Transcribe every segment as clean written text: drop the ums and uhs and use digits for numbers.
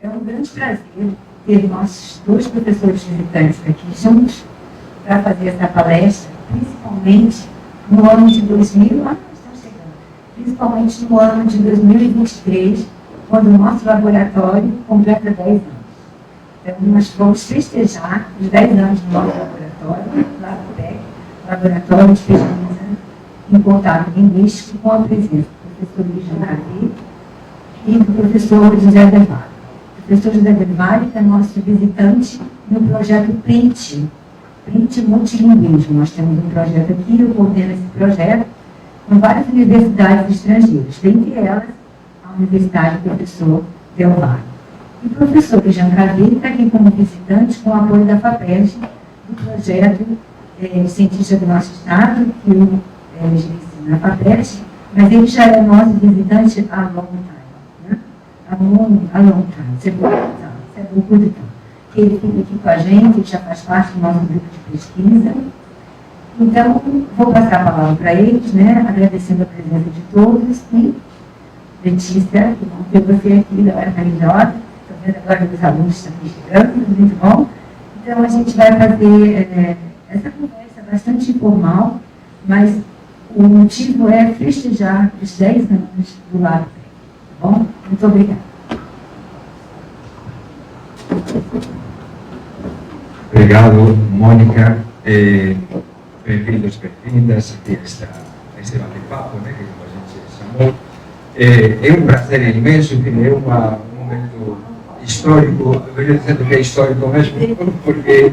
É um grande prazer ter nossos dois professores visitantes aqui juntos para fazer essa palestra, principalmente no ano de 2000, principalmente no ano de 2023, quando o nosso laboratório completa 10 anos. Então, nós vamos festejar os 10 anos do nosso laboratório, lá no PEC, Laboratório de Pesquisa em Contato Linguístico, com a presença do professor Luiz Jancavi e do professor José Del Valle. O professor José Del Valle é nosso visitante no projeto PRINT Multilinguismo. Nós temos um projeto aqui, eu coordeno esse projeto com várias universidades estrangeiras, dentre elas a Universidade do Professor Del Valle. E o professor Jancavi está aqui como visitante com o apoio da FAPERJ, do projeto Cientista do Nosso Estado, que eu gerencio na FAPERJ, mas ele já é nosso visitante há long time, né? Há long time, isso é bom por tempo. Ele fica aqui com a gente, ele já faz parte do nosso grupo de pesquisa. Então, vou passar a palavra para eles, né, agradecendo a presença de todos. E, Letícia, que bom ter você aqui da UFRJ. Estou vendo agora que os alunos estão aqui chegando, muito bom. Então, a gente vai fazer essa conversa bastante informal, mas o motivo é festejar os 10 anos do lado. Tá bom? Muito obrigada. Obrigado, Mônica. Bem-vindos, bem-vindas aqui a este bate-papo, né, que a gente chamou. É um prazer imenso, é um momento histórico, eu venho dizendo que é histórico mesmo, porque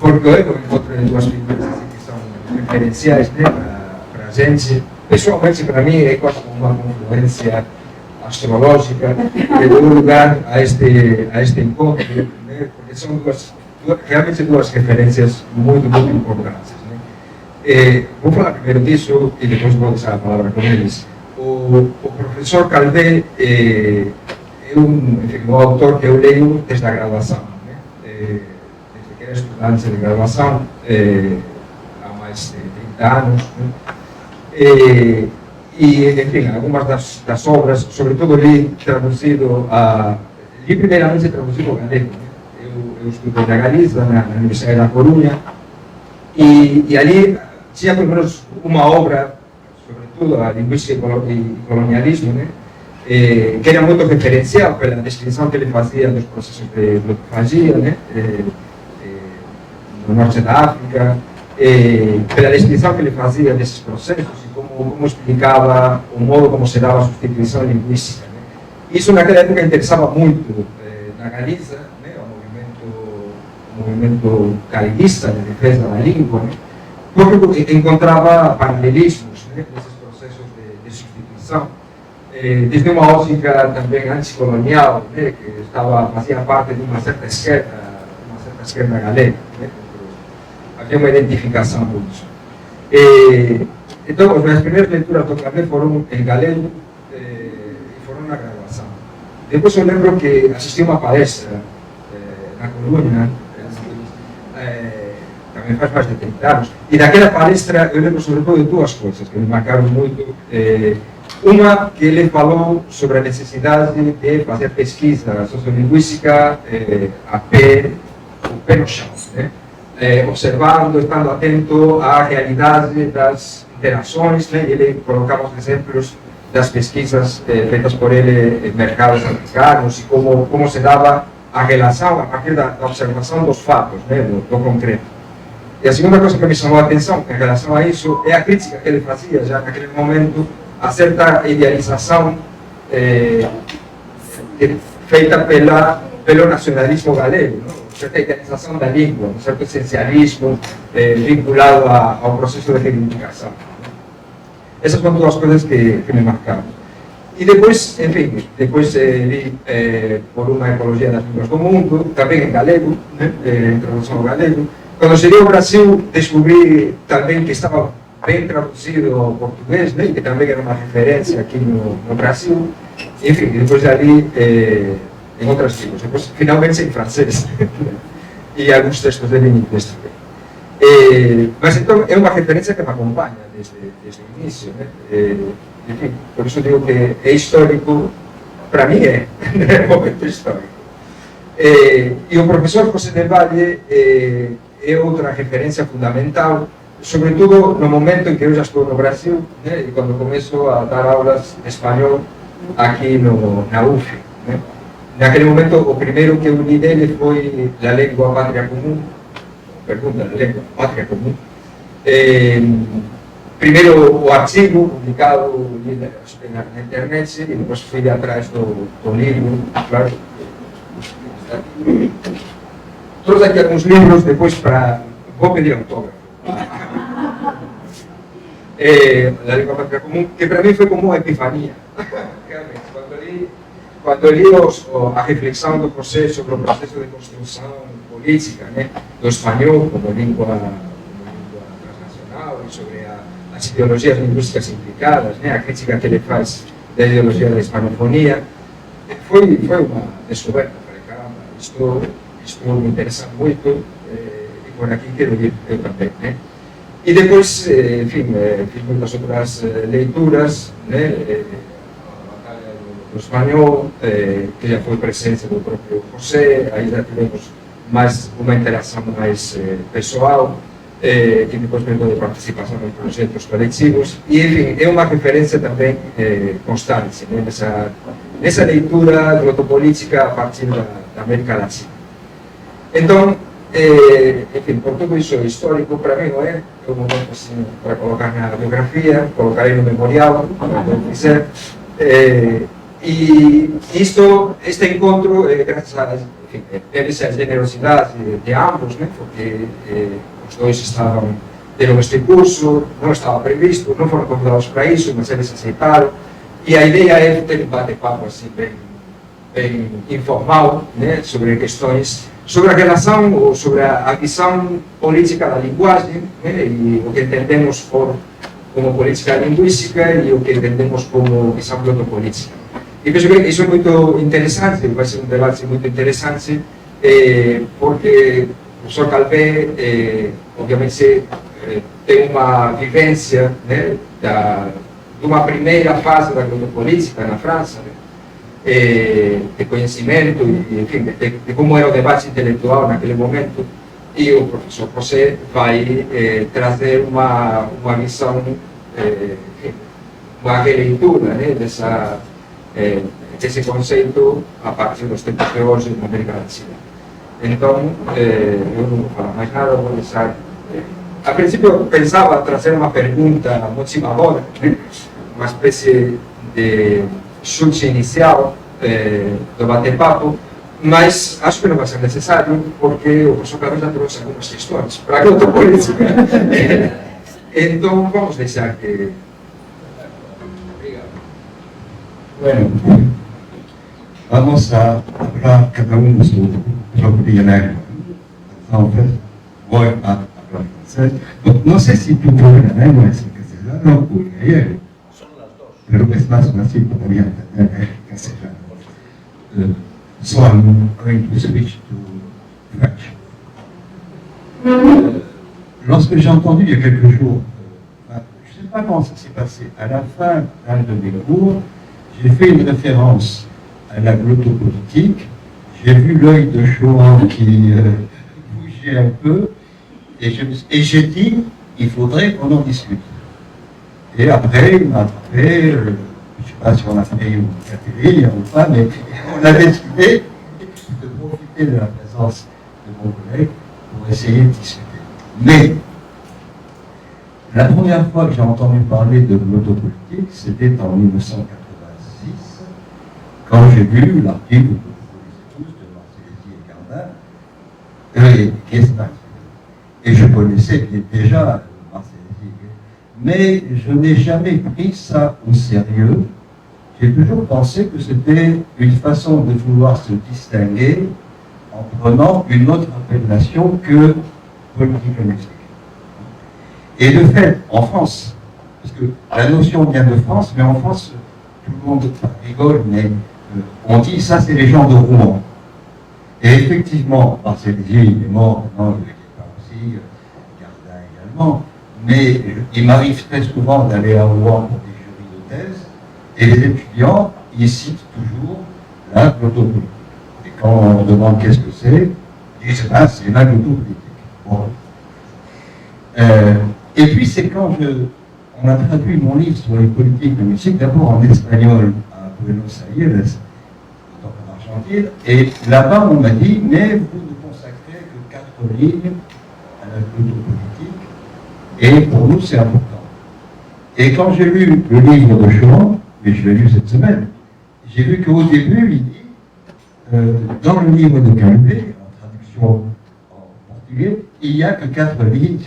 eu encontro duas figuras assim, que são referenciais, né, para a gente. Pessoalmente, para mim, é quase uma confluência astrológica que deu lugar a este encontro, né, porque são realmente duas referências muito importantes. Né? Vou falar primeiro disso e depois vou deixar a palavra com eles. O professor Calvé é um autor que eu leio desde a graduação, né? Desde que era estudante de graduação, há mais de 30 anos. Né? E, enfim, algumas das obras, sobretudo li primeiramente traduzido ao galego. Né? Eu estudei na Galiza, na Universidade da Corunha, e ali tinha pelo menos uma obra, sobretudo a linguística e colonialismo, né? Que era muito referencial pela descrição que ele fazia dos processos de autofagia, né? No norte da África, pela descrição que ele fazia desses processos e como explicava o modo como se dava a substituição linguística. Né? Isso naquela época interessava muito na Galiza, né? O movimento galeguista de defesa da língua, né? Porque encontrava paralelismos, né, nesses processos de substituição, desde uma ótica também anticolonial, né, que fazia parte de uma certa esquerda galega. Né, havia uma identificação com isso. Então, as minhas primeiras leituras do Calvé foram em galego e foram na graduação. Depois eu lembro que assisti uma palestra na Corunha, também faz mais de 30 anos, e naquela palestra eu lembro sobretudo de duas coisas que me marcaram muito. Uma, que ele falou sobre a necessidade de fazer pesquisa sociolinguística o pé no chão, né? Observando, estando atento à realidade das interações, né? Ele colocava os exemplos das pesquisas feitas por ele em mercados africanos e como se dava a relação a partir da observação dos fatos, né? do concreto. E a segunda coisa que me chamou a atenção em relação a isso é a crítica que ele fazia já naquele momento a certa idealização feita pelo nacionalismo galego, não? Certa idealização da língua, um certo essencialismo vinculado ao processo de reivindicação. Essas foram duas coisas que me marcaram. E depois, enfim, li por uma ecologia das línguas do mundo, também em galego, né? Introdução ao galego. Quando cheguei ao Brasil, descobri também que estava bem traduzido ao português, né? Que também era uma referência aqui no Brasil. Enfim, depois já li em outras línguas, depois finalmente em francês e alguns textos dele em inglês também. Mas então é uma referência que me acompanha desde o início, né? Enfim, por isso digo que é histórico para mim é um momento histórico. E o professor José de Valle é outra referência fundamental, sobretudo no momento em que eu já estou no Brasil, né, e quando começo a dar aulas de espanhol aqui na UF. Né. Naquele momento, o primeiro que eu li dele foi A Língua Pátria Comum, pergunta da Língua Pátria Comum. Primeiro o artigo publicado na internet e depois fui atrás do livro, claro. Trouxe aqui alguns livros depois para... Vou pedir autógrafo. A Língua Pátria Comum, que para mim foi como uma epifania. Quando eu li a reflexão do José sobre o processo de construção política, né, do espanhol como língua transnacional e sobre as ideologias linguísticas implicadas, né, a crítica que ele faz da ideologia da hispanofonia, foi uma descoberta. Falei, caramba, isto me interessa muito e por aqui quero ir eu também. Né. E depois, enfim, fiz muitas outras leituras, né, do espanhol, que já foi presença do próprio José, aí já tivemos mais uma interação mais pessoal, que depois veio de participação em projetos coletivos, e enfim, é uma referência também constante, né, nessa leitura glotopolítica a partir da América Latina. Então, enfim, por tudo isso histórico, para mim não é um momento assim para colocar na biografia, colocarei no memorial, quando eu quiser. E este encontro, graças a essa generosidade de ambos, né, porque os dois deram este curso, não estava previsto, não foram convidados para isso, mas eles aceitaram. E a ideia é ter um bate-papo assim, bem informal, né, sobre questões, sobre a relação, ou sobre a visão política da linguagem, né, e o que entendemos como política linguística e o que entendemos como visão glotopolítica. E penso que isso é muito interessante, vai ser um debate muito interessante, porque o professor Calvé, obviamente, tem uma vivência, né, de uma primeira fase da glotopolítica na França, né, de conhecimento, e, enfim, de como era o debate intelectual naquele momento, e o professor José vai trazer uma visão, uma releitura, né, desse conceito a partir dos tempos de hoje na América Latina. Então, eu não vou falar mais nada, vou deixar... A princípio, eu pensava trazer uma pergunta motivadora, né? Uma espécie de chute inicial do bate-papo, mas acho que não vai ser necessário, porque o professor Carlos já trouxe algumas questões para a glotopolítica. Então, vamos deixar que... Bueno, vamos a hablar cada uno de su propia lengua. Entonces, voy a hablar francés. No sé si tu propia lengua es el castellano o el gallego. Son las dos. Pero es más fácil para entender el castellano. So I'm going to switch to French. Lorsque j'ai entendu il y a quelques jours, je ne sais pas comment ça s'est passé, à la fin d'un de mes cours, j'ai fait une référence à la glottopolitique, j'ai vu l'œil de Chouan qui bougeait un peu, et j'ai dit, il faudrait qu'on en discute. Et après, il m'a attrapé, je ne sais pas si on a fait une catégorie ou pas, mais on a décidé de profiter de la présence de mon collègue pour essayer de discuter. Mais, la première fois que j'ai entendu parler de glottopolitique, c'était en 1986, quand j'ai lu l'article que vous connaissez tous de Marcellesi et Cardin, qui est et je connaissais déjà Marcellesi, mais je n'ai jamais pris ça au sérieux. J'ai toujours pensé que c'était une façon de vouloir se distinguer en prenant une autre appellation que politique linguistique. Et de fait, en France, parce que la notion vient de France, mais en France, tout le monde rigole, mais on dit ça c'est les gens de Rouen. Et effectivement, Marcellesi, il est mort, maintenant il n'est pas aussi, Cardin également, mais il m'arrive très souvent d'aller à Rouen pour des jurys de thèse, et les étudiants il cite toujours la glottopolitique. Et quand on demande qu'est-ce que c'est, il dit c'est la glottopolitique. Bon. Et puis c'est quand on a traduit mon livre sur les politiques de musique, d'abord en espagnol à Buenos Aires, donc en Argentine, et là-bas on m'a dit, mais vous ne consacrez que 4 lignes à la glottopolitique, et pour nous c'est important. Et quand j'ai lu le livre de Chouan, et je l'ai lu cette semaine, j'ai vu qu'au début, il dit, dans le livre de Calvé, en traduction en portugais, il n'y a que 4 lignes.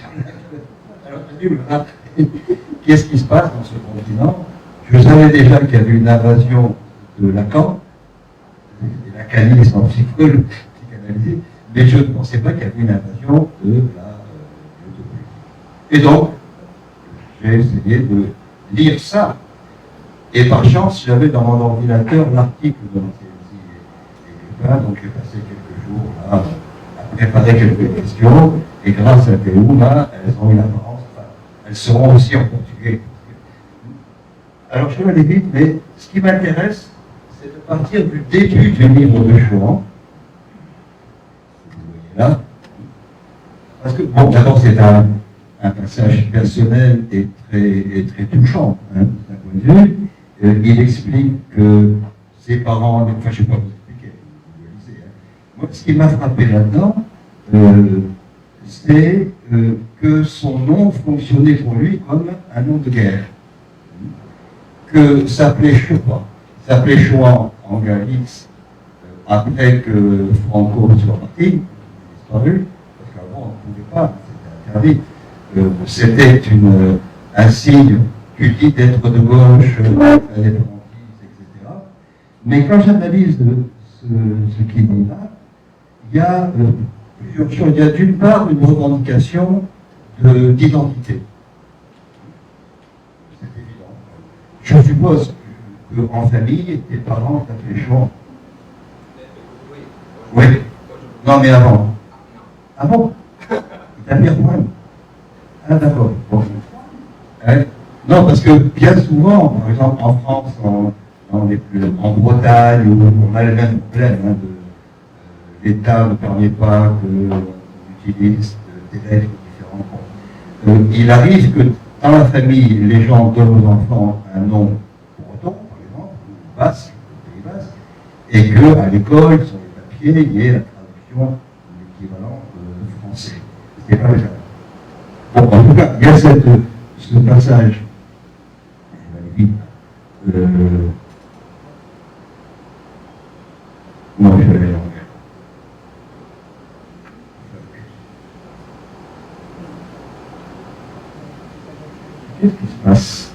Alors, je me dis, qu'est-ce qui se passe dans ce continent? Je savais déjà qu'il y avait une invasion de Lacan, et lacanisme en psychanalyse, mais je ne pensais pas qu'il y avait une invasion de la glottopolitique. Et donc, j'ai essayé de lire ça. Et par chance, j'avais dans mon ordinateur l'article de Marcelsi et Cupin, donc j'ai passé quelques jours là à préparer quelques questions, et grâce à Théo, là, elles ont une apparence, enfin, elles seront aussi en portugais. Alors je vais aller vite, mais ce qui m'intéresse, c'est de partir du début du livre de Chouan. Vous voyez là. Parce que, bon, d'abord, c'est un passage personnel et très touchant, hein, d'un point de vue. Il explique que ses parents, enfin je ne vais pas vous expliquer, vous le lisez. Hein. Moi, ce qui m'a frappé là-dedans, c'est que son nom fonctionnait pour lui comme un nom de guerre. Que s'appelait Chouan en Galice, après que Franco soit parti, disparu, parce qu'avant on ne pouvait pas, c'était interdit. C'était un signe tu dis d'être de gauche, etc. Mais quand j'analyse ce qu'il dit là, il y a plusieurs choses. Il y a d'une part une revendication d'identité. C'est évident. Je suppose qu'en famille, tes parents t'appelaient Chouan. Oui. Non, mais avant. Ah bon? Il t'appelait Juan. Ah d'accord. Bon. Hein? Non, parce que bien souvent, par exemple en France, en Bretagne, où on a le même problème, hein, l'État ne permet pas qu'on utilise des lettres différentes. Il arrive que dans la famille, les gens donnent aux enfants un nom breton, par exemple, ou basque, Pays basque, et qu'à l'école, sur les papiers, il y ait la traduction de l'équivalent français. C'est pas le cas. Bon, en tout cas, il y a ce passage. Non, je vais aller en guerre. Qu'est-ce qui se passe?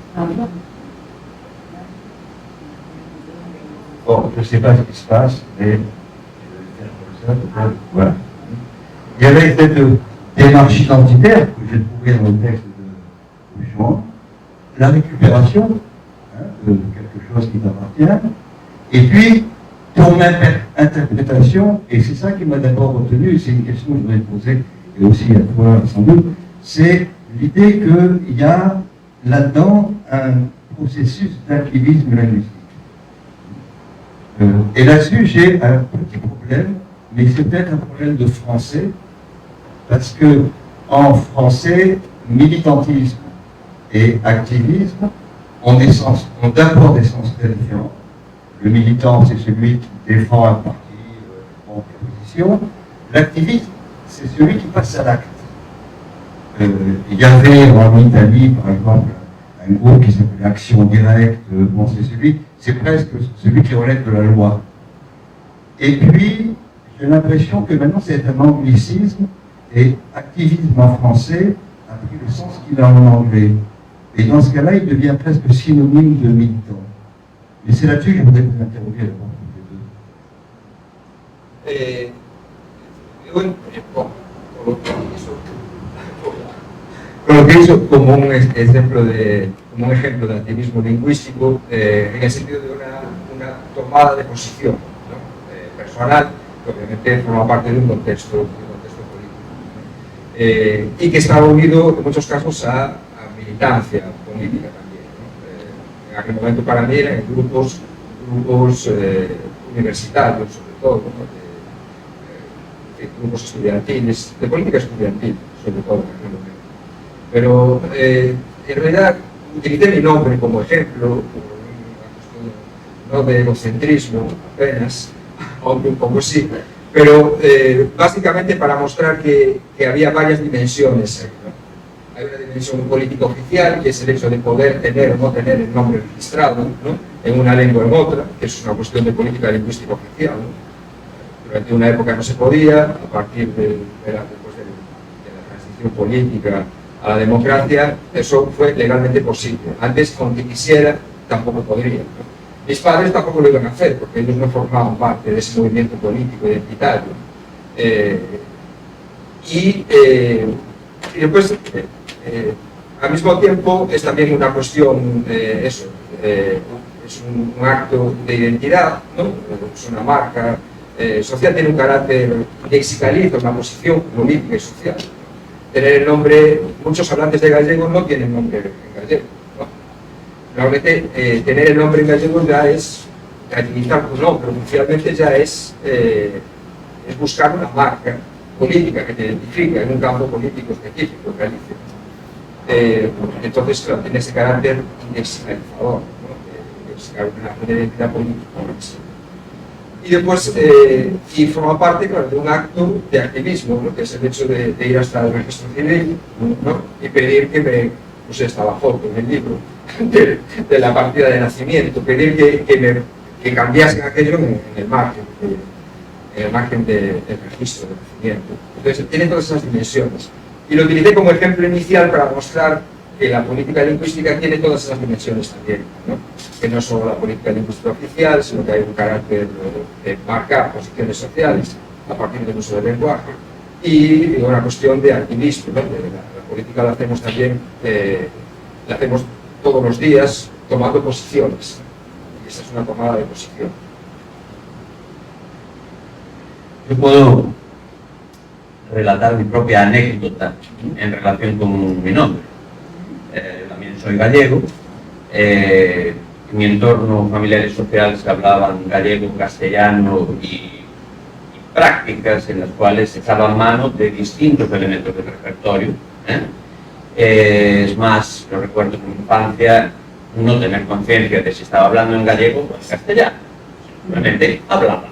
Bon, je ne sais pas ce qui se passe, mais je vais faire comme ça, peut-être. Voilà. Il y avait cette démarche identitaire que j'ai trouvée dans le texte de Chouan, la récupération de quelque chose qui t'appartient, et puis ton interprétation, et c'est ça qui m'a d'abord retenu, et c'est une question que je voudrais te poser, et aussi à toi sans doute, c'est l'idée qu'il y a là-dedans un processus d'activisme linguistique. Et là-dessus, j'ai un petit problème, mais c'est peut-être un problème de français, parce que en français, militantisme et activisme ont d'abord des sens très différents. Le militant, c'est celui qui défend un parti en opposition. L'activiste, c'est celui qui passe à l'acte. Il y avait en Italie, par exemple, un groupe qui s'appelait Action Directe. Bon, c'est presque celui qui relève de la loi. Et puis, j'ai l'impression que maintenant, c'est un anglicisme, et activisme en français a pris le sens qu'il a en anglais. Et dans ce cas-là, il devient presque synonyme de militant. Mais c'est là-dessus que je voudrais vous interroger d'abord. Coloqué como un ejemplo de activismo lingüístico en el sentido de una tomada de posición, ¿no? Personal, que obviamente forma parte de un contexto político, y que está unido en muchos casos a militancia política también, ¿no? En aquel momento para mí eran grupos grupos universitarios, sobre todo, ¿no? De grupos estudiantiles, de política estudiantil, sobre todo en aquel momento. Pero en realidad utilicé mi nombre como ejemplo, no de egocentrismo apenas, aunque un poco sí, pero básicamente para mostrar que había varias dimensiones ahí, ¿no? Hay una dimensión política oficial, que es el hecho de poder tener o no tener el nombre registrado, ¿no? En una lengua o en otra, que es una cuestión de política lingüística oficial, ¿no? Durante una época no se podía, a partir después de la transición política a la democracia, eso fue legalmente posible. Antes, aunque quisiera, tampoco podría, ¿no? Mis padres tampoco lo iban a hacer, porque ellos no formaban parte de ese movimiento político identitario. Y después, al mismo tiempo, es también una cuestión, es un acto de identidad, ¿no? Es una marca social, tiene un carácter lexicalizo, una posición política y social. Tener el nombre, muchos hablantes de gallego no tienen nombre en gallego, ¿no? Realmente tener el nombre en gallego ya es utilizar tu nombre, oficialmente ya es buscar una marca política que te identifica en un campo político específico, Galicia. Entonces, claro, tiene ese carácter indexicalizador, ¿no? Una identidad política. Y después, y forma parte, claro, de un acto de activismo, ¿no? Que es el hecho de ir hasta el registro civil, ¿no? Y pedir que me pusiera la foto en el libro de la partida de nacimiento, pedir que cambiasen aquello en el margen del registro de nacimiento. Entonces, tiene todas esas dimensiones. Y lo utilicé como ejemplo inicial para mostrar que la política lingüística tiene todas esas dimensiones también, ¿no? Que no es solo la política lingüística oficial, sino que hay un carácter de marcar posiciones sociales a partir del uso del lenguaje y una cuestión de activismo, ¿no? La política la hacemos también, la hacemos todos los días tomando posiciones, y esa es una tomada de posición. Yo puedo relatar mi propia anécdota en relación con mi nombre. También soy gallego. En mi entorno familiar y social se hablaban gallego, castellano y prácticas en las cuales se echaban mano de distintos elementos del repertorio. Es más, lo recuerdo en mi infancia, no tener conciencia de si estaba hablando en gallego o en castellano. Simplemente hablaba.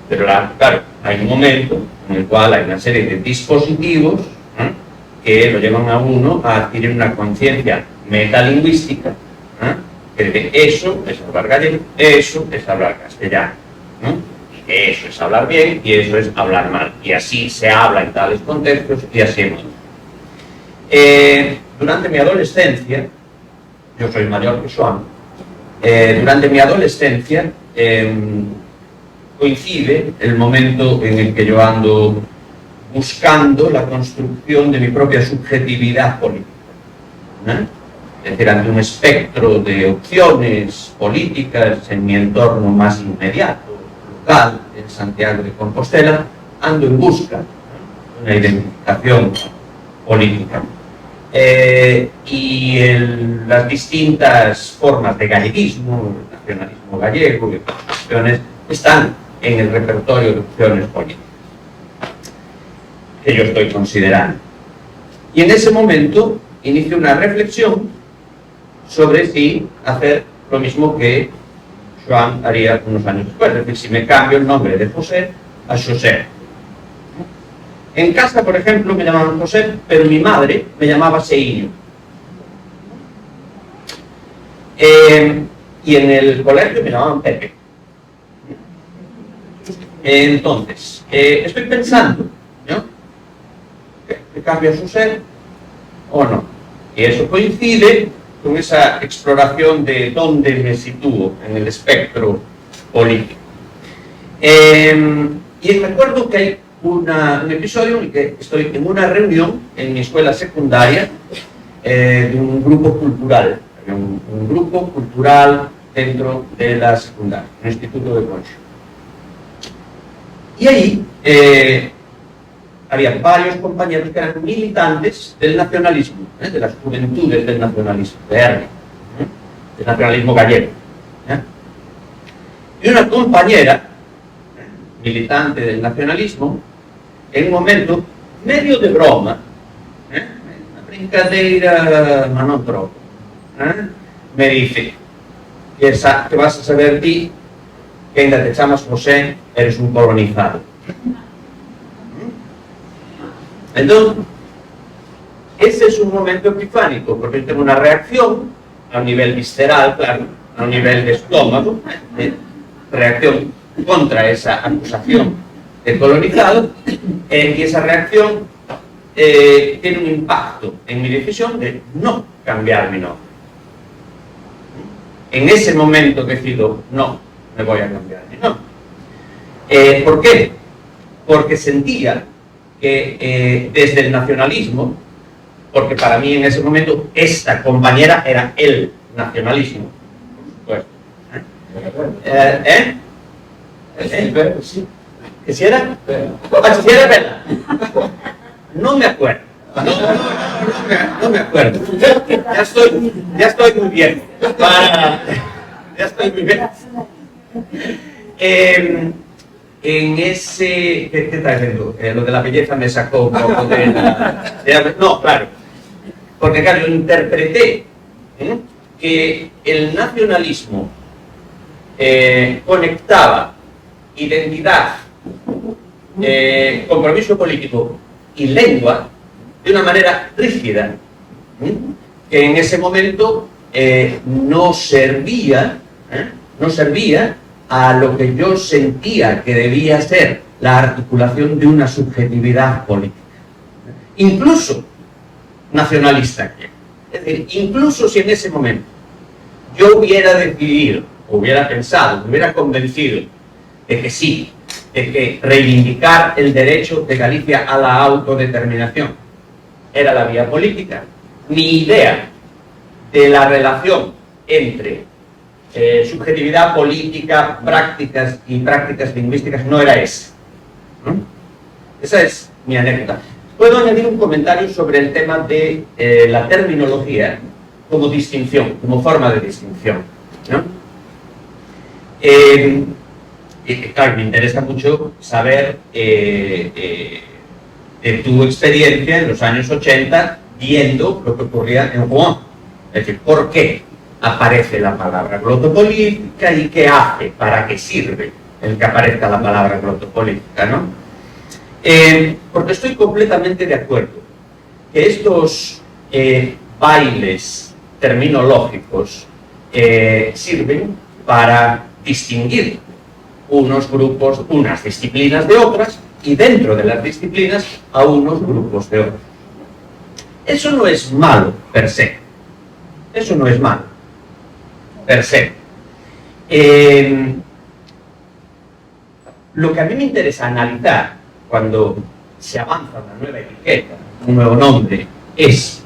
Pero claro, hay un momento en el cual hay una serie de dispositivos que lo llevan a uno a adquirir una conciencia metalingüística, que dice, eso es hablar gallego, eso es hablar castellano, eso es hablar bien y eso es hablar mal. Y así se habla en tales contextos y así hemos. Durante mi adolescencia, yo soy mayor que Joan, durante mi adolescencia coincide el momento en el que yo ando buscando la construcción de mi propia subjetividad política. Es decir, ante un espectro de opciones políticas en mi entorno más inmediato, local, en Santiago de Compostela, ando en busca de una identificación política. Y las distintas formas de galleguismo, el nacionalismo gallego y otras cuestiones, están en el repertorio de opciones políticas que yo estoy considerando. Y en ese momento inicio una reflexión sobre si hacer lo mismo que Joan haría unos años después, es decir, si me cambio el nombre de José a José. En casa, por ejemplo, me llamaban José, pero mi madre me llamaba Seiño. Y en el colegio me llamaban Pepe. Entonces, estoy pensando, ¿no? ¿Que cambia su ser o no? Y eso coincide con esa exploración de dónde me sitúo en el espectro político. Y recuerdo que hay un episodio en el que estoy en una reunión en mi escuela secundaria de un grupo cultural. Había un grupo cultural dentro de la secundaria, un instituto de Concho. Y ahí había varios compañeros que eran militantes del nacionalismo, de las juventudes del nacionalismo, del nacionalismo gallego. y una compañera, militante del nacionalismo, en un momento medio de broma, una brincadeira, ma non troppo, me dice que vas a saber ti que ainda te chamas José, eres un colonizado. Entonces, ese es un momento epifánico, porque tengo una reacción a un nivel visceral, claro, a un nivel de estómago, reacción contra esa acusación de colonizado, y esa reacción tiene un impacto en mi decisión de no cambiar mi nombre. En ese momento decido, no, me voy a cambiar mi nombre. ¿Por qué? Porque sentía que desde el nacionalismo, porque para mí en ese momento esta compañera era el nacionalismo, por supuesto. Sí. ¿Que si era? Si era verdad. No me acuerdo. No me acuerdo. Ya estoy muy bien. Ya estoy muy bien. En ese... ¿Qué estás viendo? Lo de la belleza me sacó un poco de la... No, claro. Porque claro, yo interpreté que el nacionalismo conectaba identidad, compromiso político y lengua de una manera rígida, que en ese momento no servía a lo que yo sentía que debía ser la articulación de una subjetividad política, incluso nacionalista. Es decir, incluso si en ese momento yo hubiera decidido, hubiera pensado, me hubiera convencido de que sí, de que reivindicar el derecho de Galicia a la autodeterminación era la vía política, mi idea de la relación entre subjetividad política, prácticas y prácticas lingüísticas no era esa. Esa es mi anécdota. Puedo añadir un comentario sobre el tema de la terminología como distinción, como forma de distinción, ¿no? Claro, me interesa mucho saber de tu experiencia en los años 80 viendo lo que ocurría en Rouen. Es decir, ¿por qué aparece la palabra glotopolítica y qué hace, para qué sirve el que aparezca la palabra glotopolítica, ¿no? Porque estoy completamente de acuerdo que estos bailes terminológicos sirven para distinguir unos grupos, unas disciplinas de otras, y dentro de las disciplinas a unos grupos de otros. Eso no es malo per se. Eso no es malo per se. Lo que a mí me interesa analizar cuando se avanza una nueva etiqueta, un nuevo nombre, es: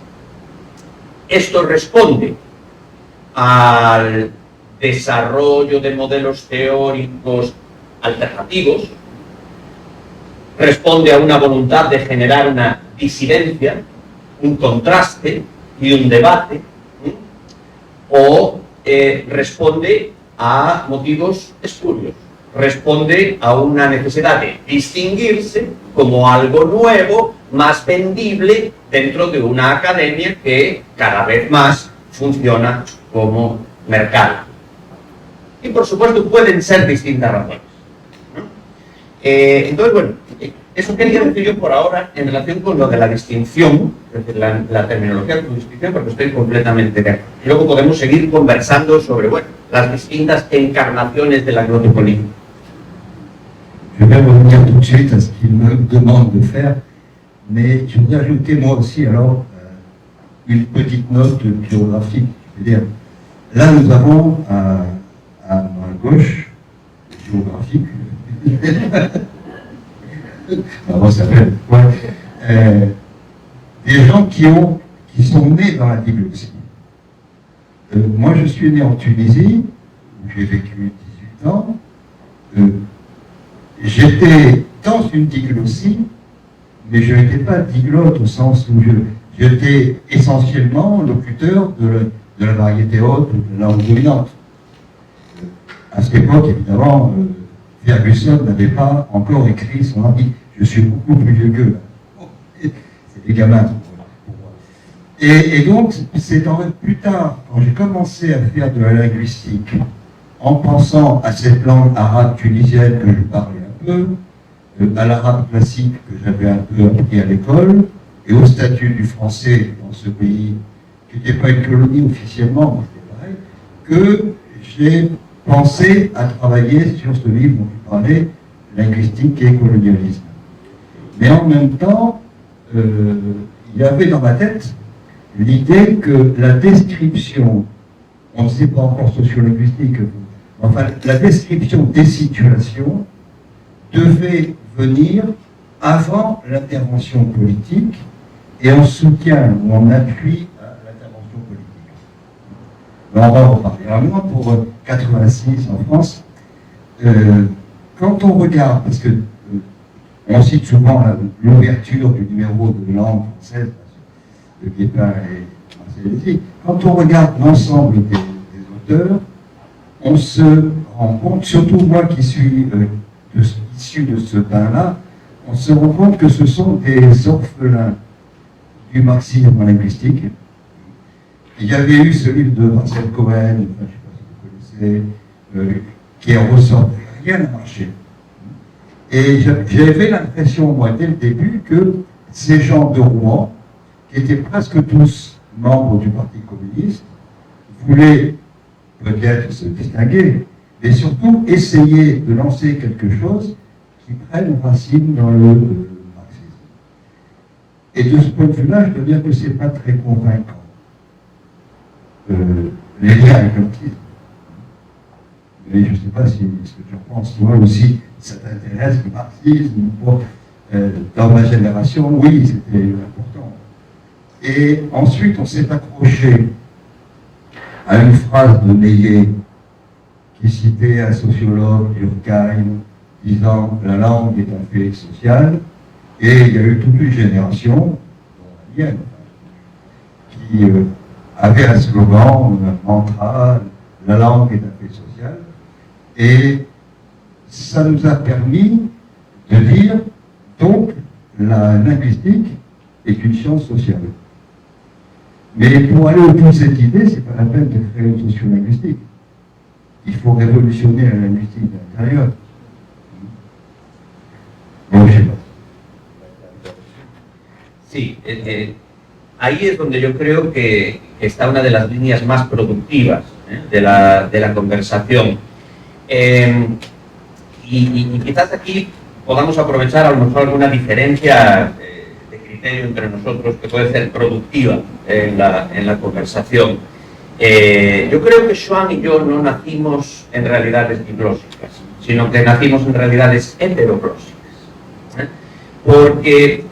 esto responde al desarrollo de modelos teóricos alternativos, responde a una voluntad de generar una disidencia, un contraste y un debate, o responde a motivos espurios, responde a una necesidad de distinguirse como algo nuevo, más vendible dentro de una academia que cada vez más funciona como mercado. Y por supuesto pueden ser distintas razones, ¿no? Entonces, bueno, eso quería decir yo por ahora en relación con lo de la distinción, es decir, la terminología de distinción, porque estoy completamente de acuerdo. Y luego podemos seguir conversando sobre, bueno, las distintas encarnaciones de la glotopolítica. Je vais revenir tout de suite à ce qu'il me demande de faire, mais je voudrais ajouter moi aussi alors une petite note biographique. Je veux dire, là nous avons à ma gauche, géographique, comment ça s'appelle, ouais, des gens qui sont nés dans la diglossie. Moi je suis né en Tunisie, où j'ai vécu 18 ans. J'étais dans une diglossie, mais je n'étais pas diglotte au sens où j'étais essentiellement locuteur de la variété haute ou de la langue dominante. à cette époque, évidemment, Ferguson n'avait pas encore écrit son article. Je suis beaucoup plus vieux qu'eux. C'est des gamins pour moi. Et donc, c'est en fait plus tard, quand j'ai commencé à faire de la linguistique, en pensant à cette langue arabe tunisienne que je parlais un peu, à l'arabe classique que j'avais un peu appris à l'école, et au statut du français dans ce pays, qui n'était pas une colonie officiellement, mais c'était pareil, que j'ai pensé à travailler sur ce livre dont tu parlais, Linguistique et colonialisme. Mais en même temps, il y avait dans ma tête l'idée que la description, on ne sait pas encore sociolinguistique, enfin, la description des situations devait venir avant l'intervention politique et en soutien ou en appui à l'intervention politique. Mais on va en reparler. Alors moi, pour 86 en France, quand on regarde, parce que on cite souvent l'ouverture du numéro de langue française de Guépin et Marcelletti, quand on regarde l'ensemble des auteurs, on se rend compte, surtout moi qui suis issu de ce bain-là, on se rend compte que ce sont des orphelins du marxisme en linguistique. Il y avait eu ce livre de Marcel Cohen, je ne sais pas si vous connaissez, qui est ressorti, rien n'a marché. Et j'avais l'impression, moi, dès le début, que ces gens de Rouen, qui étaient presque tous membres du Parti communiste, voulaient peut-être se distinguer, mais surtout essayer de lancer quelque chose qui prenne racine dans le marxisme. Et de ce point de vue-là, je dois dire que ce n'est pas très convaincant. Les liens avec le marxisme. Mais je ne sais pas si ce que tu en penses, toi aussi, ça t'intéresse, le marxisme, dans ma génération, oui, c'était important. Et ensuite, on s'est accroché à une phrase de Meillet qui citait un sociologue, Durkheim, disant « la langue est un fait social », et il y a eu toute une génération, dont la mienne, qui avait un slogan, un mantra, « la langue est un fait social », et ça nous a permis de dire, donc, la linguistique est une science sociale. Mais pour aller au bout de cette idée, c'est pas la peine de créer une sociolinguistique. Il faut révolutionner la linguistique de l'intérieur. Bon, je sais pas. Sí, ahí es donde yo creo que está una de las líneas más productivas de la conversación. Y quizás aquí podamos aprovechar a lo mejor alguna diferencia de criterio entre nosotros que puede ser productiva en la conversación. Yo creo que Joan y yo no nacimos en realidades diglósicas, sino que nacimos en realidades heteroglósicas. Porque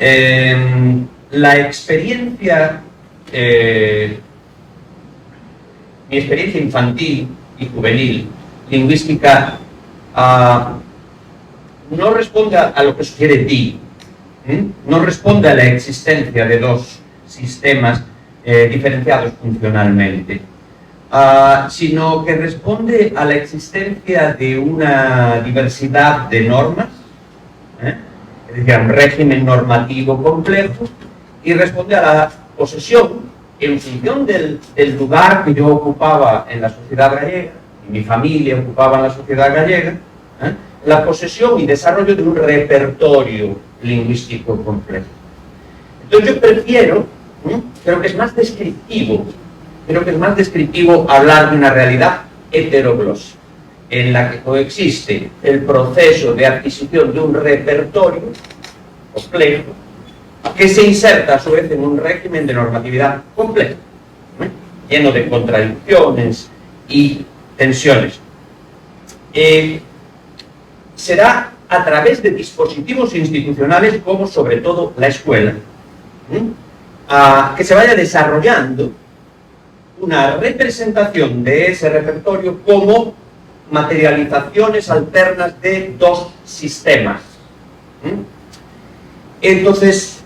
la experiencia, mi experiencia infantil y juvenil, lingüística, no responde a lo que sugiere Dee, no responde a la existencia de dos sistemas diferenciados funcionalmente, sino que responde a la existencia de una diversidad de normas, es decir, a un régimen normativo complejo, y responde a la posesión, en función del lugar que yo ocupaba en la sociedad gallega, y mi familia ocupaba en la sociedad gallega, la posesión y desarrollo de un repertorio lingüístico complejo. Entonces yo prefiero, creo que es más descriptivo, hablar de una realidad heteroglósica, en la que coexiste el proceso de adquisición de un repertorio complejo, que se inserta a su vez en un régimen de normatividad complejo, lleno de contradicciones y tensiones. Será a través de dispositivos institucionales como sobre todo la escuela, que se vaya desarrollando una representación de ese repertorio como materializaciones alternas de dos sistemas. Entonces,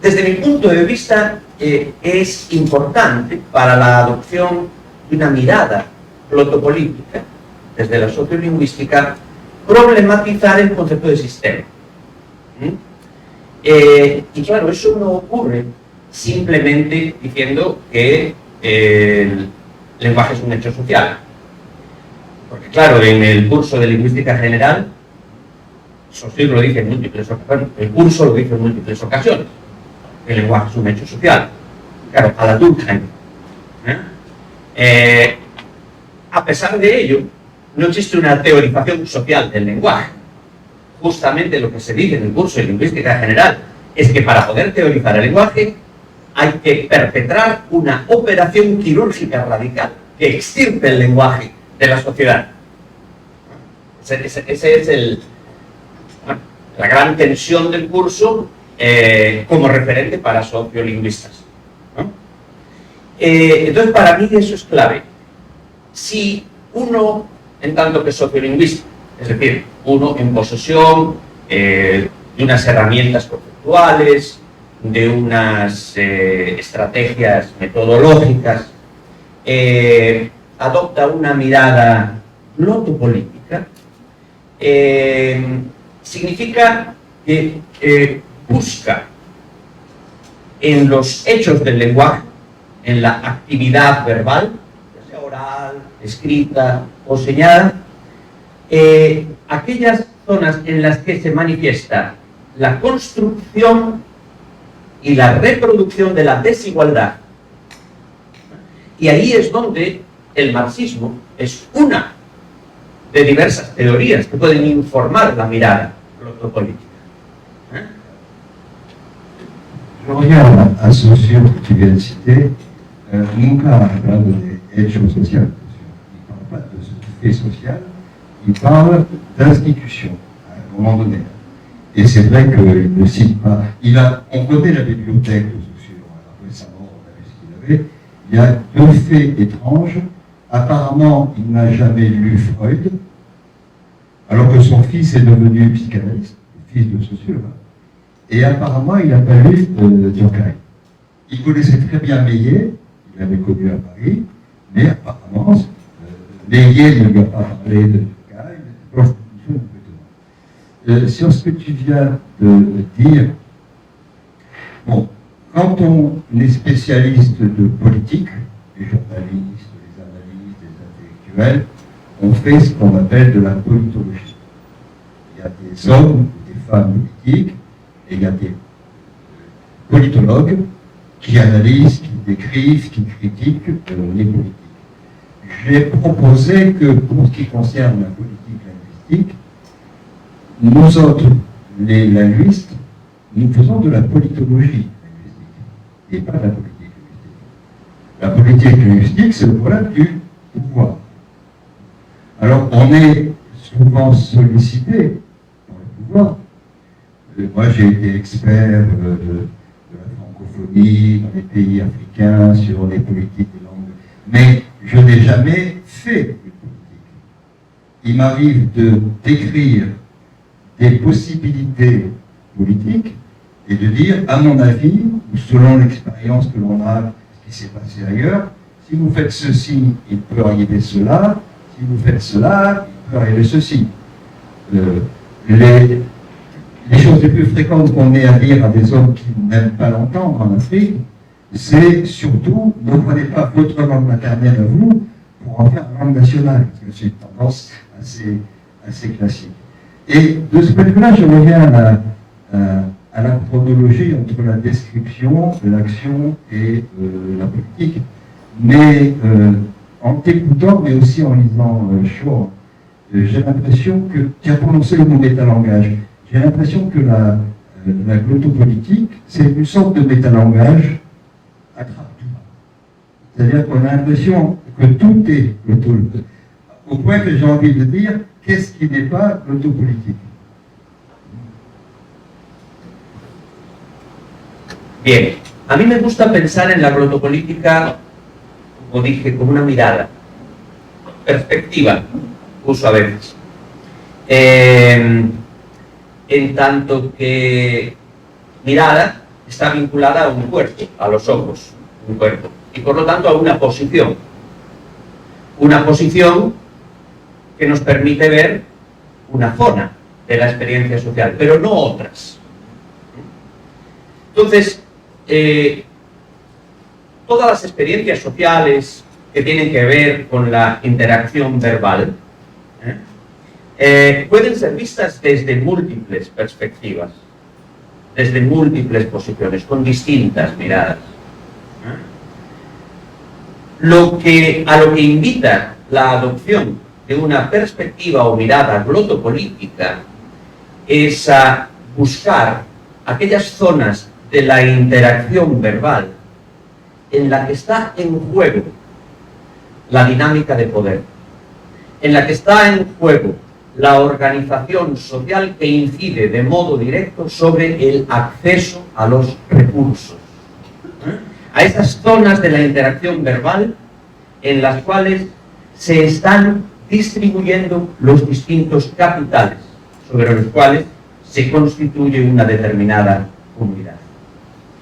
desde mi punto de vista, es importante para la adopción de una mirada glotopolítica, desde la sociolingüística, problematizar el concepto de sistema. Y claro, eso no ocurre simplemente diciendo que el lenguaje es un hecho social. Porque claro, en el curso de lingüística general, Saussure lo dice en múltiples ocasiones, el curso lo dice en múltiples ocasiones, el lenguaje es un hecho social. Claro, a la Durkheim. A pesar de ello, no existe una teorización social del lenguaje. Justamente lo que se dice en el curso de lingüística general es que para poder teorizar el lenguaje hay que perpetrar una operación quirúrgica radical que extirpe el lenguaje de la sociedad. Ese es la gran tensión del curso como referente para sociolingüistas, ¿no? Entonces, para mí eso es clave. Si uno, en tanto que sociolingüista, es decir, uno en posesión de unas herramientas conceptuales, de unas estrategias metodológicas, adopta una mirada glotopolítica, significa que busca en los hechos del lenguaje, en la actividad verbal, ya sea oral, escrita o señalada, aquellas zonas en las que se manifiesta la construcción y la reproducción de la desigualdad. Y ahí es donde el marxismo es una de diversas teorías que pueden informar la mirada glotopolítica. Je reviens à Saussure que tu viens de citer. Nunca ha hablado de hecho social. Il ne parle pas de fait social, il parle d'institution à un moment donné. Et c'est vrai qu'il ne cite pas. On connaît la bibliothèque de Saussure. Après sa mort, on a vu ce qu'il avait. Il y a deux faits étranges. Apparemment, il n'a jamais lu Freud, alors que son fils est devenu psychanalyste, le fils de Saussure. Et apparemment, il n'a pas lu Durkheim. Il connaissait très bien Meillet, il l'avait connu à Paris, mais apparemment, Meillet ne lui a pas parlé de Durkheim. Sur ce que tu viens de dire, bon, quand on est spécialiste de politique, les journalistes, les analystes, les intellectuels, on fait ce qu'on appelle de la politologie. Il y a des hommes ou des femmes politiques, et il y a des politologues qui analysent, qui décrivent, qui critiquent les politiques. J'ai proposé que, pour ce qui concerne la politique linguistique, nous autres, les linguistes, nous faisons de la politologie linguistique, et pas de la politique linguistique. La politique linguistique, c'est le problème du pouvoir. Alors, on est souvent sollicité par le pouvoir. Moi, j'ai été expert de la francophonie dans les pays africains, sur les politiques des langues, mais je n'ai jamais fait de politique. Il m'arrive de décrire des possibilités politiques et de dire, à mon avis, ou selon l'expérience que l'on a, ce qui s'est passé ailleurs, si vous faites ceci, il peut arriver cela, si vous faites cela, il peut arriver ceci. Les choses les plus fréquentes qu'on ait à dire à des hommes qui n'aiment pas l'entendre en Afrique, c'est surtout, ne prenez pas votre langue maternelle à vous pour en faire une langue nationale, parce que c'est une tendance assez classique. Et de ce point de vue-là, je reviens à la chronologie entre la description de l'action et la politique. Mais en t'écoutant, mais aussi en lisant Shaw, j'ai l'impression que tu as prononcé le mot métalangage. J'ai l'impression que la glottopolitique, c'est une sorte de métalangage attrape-tout. C'est-à-dire qu'on a l'impression que tout est glottopolitique. Au point que j'ai envie de dire, qu'est-ce qui n'est pas glottopolitique? Bien, a mí me gusta pensar en la glotopolítica, como dije, como una mirada, perspectiva, uso a veces. En tanto que mirada está vinculada a un cuerpo, a los ojos, un cuerpo, y por lo tanto a una posición. una posición que nos permite ver una zona de la experiencia social, pero no otras. Entonces, todas las experiencias sociales que tienen que ver con la interacción verbal pueden ser vistas desde múltiples perspectivas, desde múltiples posiciones, con distintas miradas. A lo que invita la adopción de una perspectiva o mirada glotopolítica es a buscar aquellas zonas de la interacción verbal en la que está en juego la dinámica de poder, en la que está en juego la organización social que incide de modo directo sobre el acceso a los recursos. A esas zonas de la interacción verbal en las cuales se están distribuyendo los distintos capitales sobre los cuales se constituye una determinada comunidad.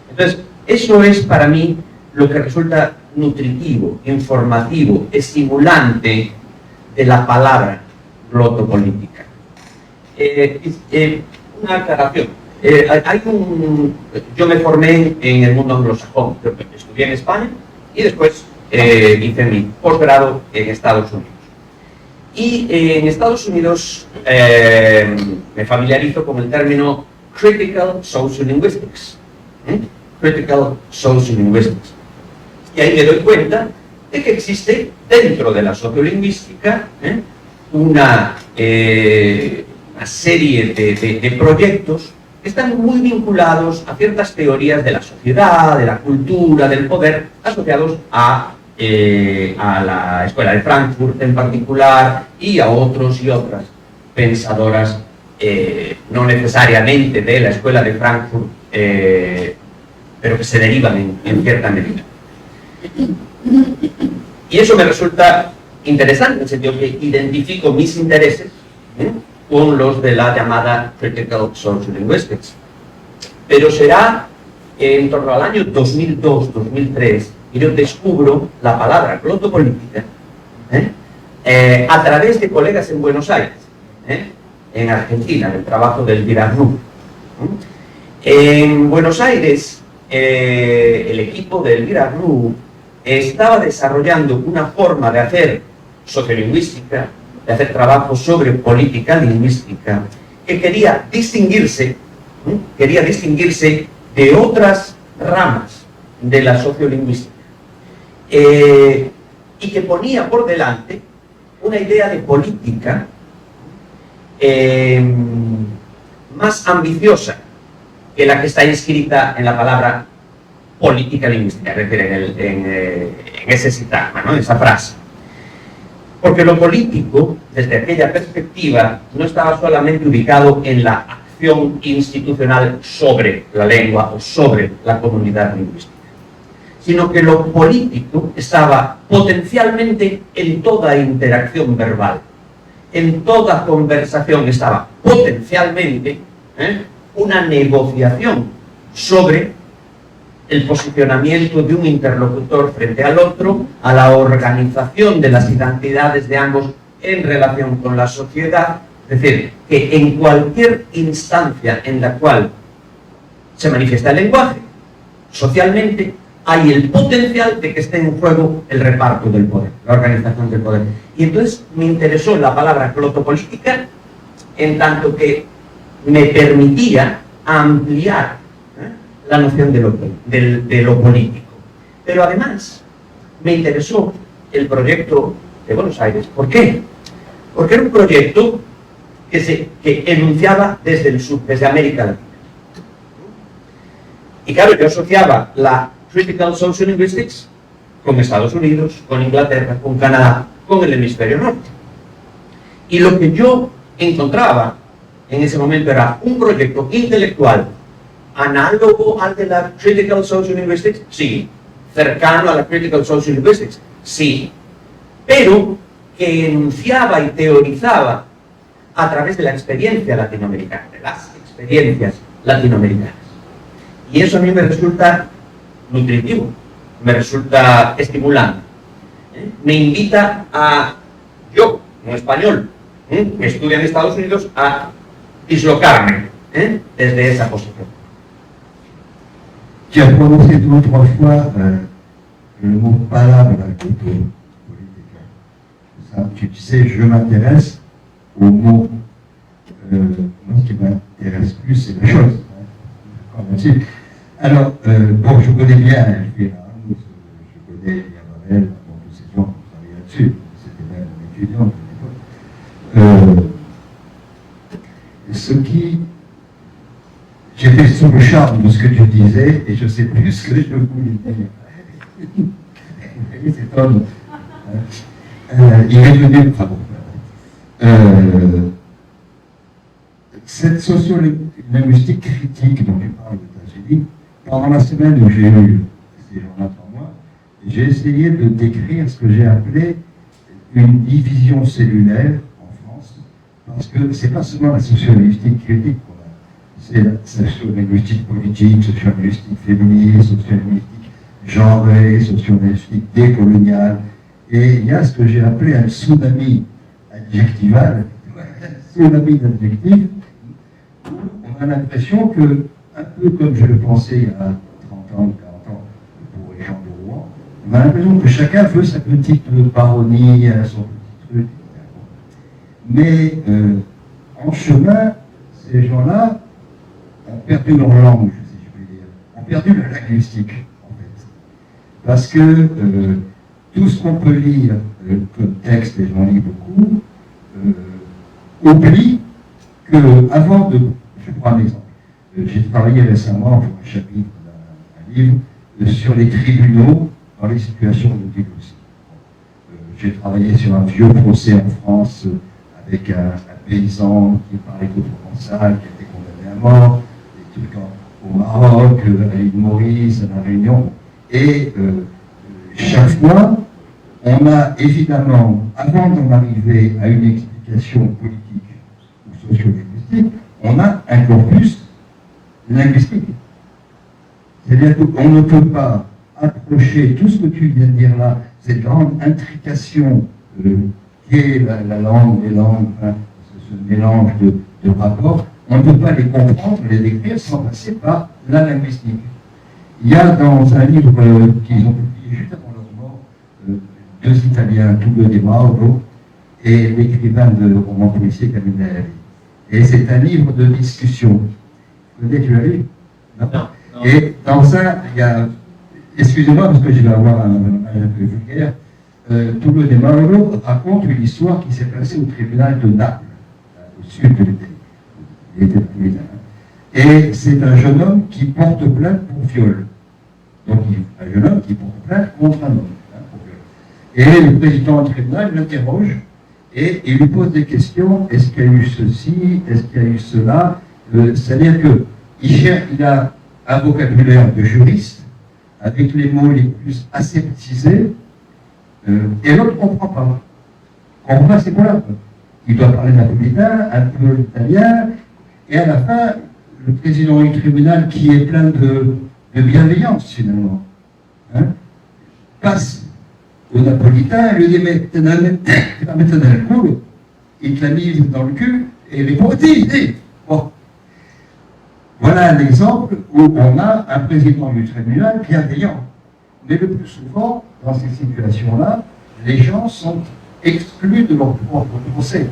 Entonces, eso es para mí lo que resulta nutritivo, informativo, estimulante de la palabra glotopolítica. Una aclaración. Yo me formé en el mundo anglosajón, estudié en España y después hice mi posgrado en Estados Unidos. Y en Estados Unidos me familiarizo con el término Critical Sociolinguistics. Critical Sociolinguistics. Y ahí me doy cuenta de que existe dentro de la sociolingüística una serie de proyectos que están muy vinculados a ciertas teorías de la sociedad, de la cultura, del poder, asociados a la Escuela de Frankfurt en particular y a otros y otras pensadoras, no necesariamente de la Escuela de Frankfurt, pero que se derivan en cierta medida. Y eso me resulta interesante, en el sentido que identifico mis intereses con los de la llamada Critical Sociolinguistics. Pero será en torno al año 2002-2003 que yo descubro la palabra glotopolítica a través de colegas en Buenos Aires, en Argentina, en el trabajo del Virarnú. En Buenos Aires, el equipo del Virarnú estaba desarrollando una forma de hacer sociolingüística, de hacer trabajo sobre política lingüística, que quería distinguirse de otras ramas de la sociolingüística, y que ponía por delante una idea de política más ambiciosa que la que está inscrita en la palabra política lingüística, es decir, en ese sintagma, ¿no? En esa frase. Porque lo político, desde aquella perspectiva, no estaba solamente ubicado en la acción institucional sobre la lengua o sobre la comunidad lingüística, sino que lo político estaba potencialmente en toda interacción verbal, en toda conversación estaba potencialmente una negociación sobre el posicionamiento de un interlocutor frente al otro, a la organización de las identidades de ambos en relación con la sociedad. Es decir, que en cualquier instancia en la cual se manifiesta el lenguaje, socialmente, hay el potencial de que esté en juego el reparto del poder, la organización del poder. Y entonces me interesó la palabra glotopolítica en tanto que me permitía ampliar la noción de lo político. Pero además me interesó el proyecto de Buenos Aires. ¿Por qué? Porque era un proyecto que enunciaba desde el sur, desde América Latina. Y claro, yo asociaba la Critical Sociolinguistics con Estados Unidos, con Inglaterra, con Canadá, con el hemisferio norte. Y lo que yo encontraba en ese momento era un proyecto intelectual análogo al de la Critical Sociolinguistics, sí. Cercano a la Critical Sociolinguistics, sí. Pero que enunciaba y teorizaba a través de la experiencia latinoamericana, de las experiencias latinoamericanas. Y eso a mí me resulta nutritivo, me resulta estimulante. me invita a, yo, un español, que estudia en Estados Unidos, a dislocarme desde esa posición. Tu as prononcé 2 ou 3 fois le mot palabra politique. Ça, tu sais, je m'intéresse au mot. Moi, ce qui m'intéresse plus, c'est la chose. Hein. Alors, bon, je connais bien Erasmus, je connais Yavarel, bon, tous ces gens qui travaillent là-dessus. C'était même un étudiant à l'époque. Ce qui. J'étais sous le charme de ce que tu disais et je ne sais plus ce que je voulais dire. Cet homme, il est devenu. Enfin bon, cette sociolinguistique critique dont tu parles aux États-Unis, pendant la semaine où j'ai eu ces gens-là devant moi, j'ai essayé de décrire ce que j'ai appelé une division cellulaire en France, parce que ce n'est pas seulement la sociolinguistique critique. C'est la sociolinguistique politique, sociolinguistique féministe, sociolinguistique genrée, sociolinguistique décoloniale. Et il y a ce que j'ai appelé un tsunami adjectival, un tsunami d'adjectifs, où on a l'impression que, un peu comme je le pensais il y a 30 ans ou 40 ans pour les gens de Rouen, on a l'impression que chacun veut sa petite baronnie, son petit truc. Mais en chemin, ces gens-là ont perdu leur langue, si je puis dire, ont perdu la linguistique, en fait. Parce que tout ce qu'on peut lire comme texte, et j'en lis beaucoup, oublie qu'avant de... Je prends un exemple. J'ai travaillé récemment pour un chapitre d'un livre sur les tribunaux dans les situations de déglution. J'ai travaillé sur un vieux procès en France avec un paysan qui parlait qu'au provençal, qui a été condamné à mort, des trucs au Maroc, à l'île Maurice, à la Réunion. Et chaque fois, on a évidemment, avant d'en arriver à une explication politique ou socio-linguistique, on a un corpus linguistique. C'est-à-dire qu'on ne peut pas approcher tout ce que tu viens de dire là, cette grande intrication qu'est la langue, les langues, hein, ce mélange de rapports, on ne peut pas les comprendre, les décrire sans passer par la linguistique. Il y a dans un livre qu'ils ont publié juste avant leur mort, 2 Italiens, Tullio De Mauro, et l'écrivain de roman policier Camilleri. Et c'est un livre de discussion. Tu l'as lu? Non. Et dans ça, il y a... Excusez-moi parce que je vais avoir un peu vulgaire. Tullio De Mauro raconte une histoire qui s'est passée au tribunal de Naples, au sud de l'Italie. Il était italien. Et c'est un jeune homme qui porte plainte pour viol. Donc, un jeune homme qui porte plainte contre un homme pour viol. Et le président du tribunal l'interroge et il lui pose des questions. Est-ce qu'il y a eu ceci? Est-ce qu'il y a eu cela? C'est-à-dire qu'il a un vocabulaire de juriste avec les mots les plus aseptisés et l'autre ne comprend pas. On comprend pas c'est quoi? Il doit parler napolitain, un peu italien, et à la fin, le président du tribunal, qui est plein de bienveillance finalement, hein, passe au napolitain et lui dit mais tu vas mettre dans le cul, il te l'a mise dans le cul et il est parti. Bon. Voilà un exemple où on a un président du tribunal bienveillant. Mais le plus souvent, dans ces situations-là, les gens sont exclus de leur propre procès.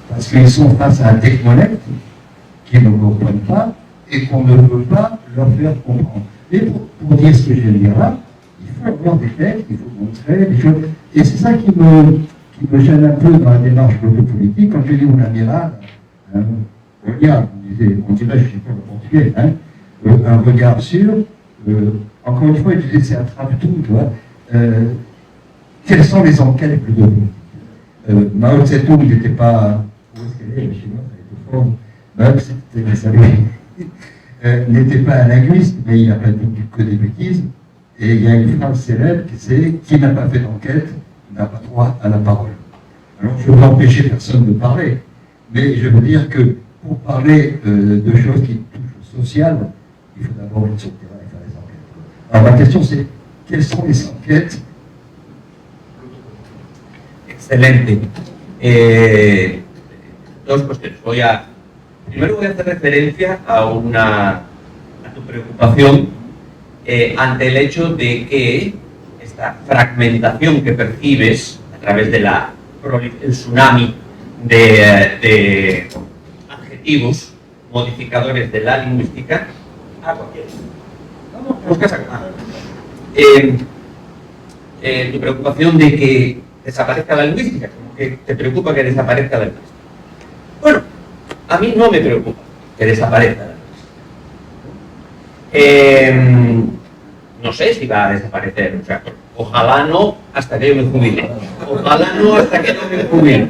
Parce qu'ils sont face à un technolègue qui ne comprennent pas et qu'on ne veut pas leur faire comprendre. Mais pour dire ce que je viens de dire là, il faut avoir des textes, il faut montrer des choses. Et c'est ça qui me gêne un peu dans la démarche politique. Quand je dis un amiral, regarde, on dirait, je ne sais pas le portugais, hein, un regard sûr, encore une fois, je disais, c'est un trappe-tout, tu vois. Quelles sont les enquêtes plus de Mao Tse-tung n'était pas... Où est-ce qu'elle est, le chinois, ça a été fort. N'était pas un linguiste, mais il n'a pas dit que des bêtises. Et il y a une phrase célèbre qui c'est « Qui n'a pas fait d'enquête n'a pas droit à la parole ». Alors je ne veux pas empêcher personne de parler, mais je veux dire que pour parler de choses qui touchent au social, il faut d'abord être sur le terrain et faire les enquêtes. Alors ma question c'est, quelles sont les enquêtes Excelente. Dos cuestiones. Primero voy a hacer referencia a tu preocupación ante el hecho de que esta fragmentación que percibes a través de el tsunami de adjetivos modificadores de la lingüística. Tu preocupación de que desaparezca la lingüística, como que te preocupa que desaparezca la lingüística. Bueno, a mí no me preocupa que desaparezca la lingüística. No sé si va a desaparecer, o sea, ojalá no hasta que yo me jubile. Ojalá no hasta que no me jubile.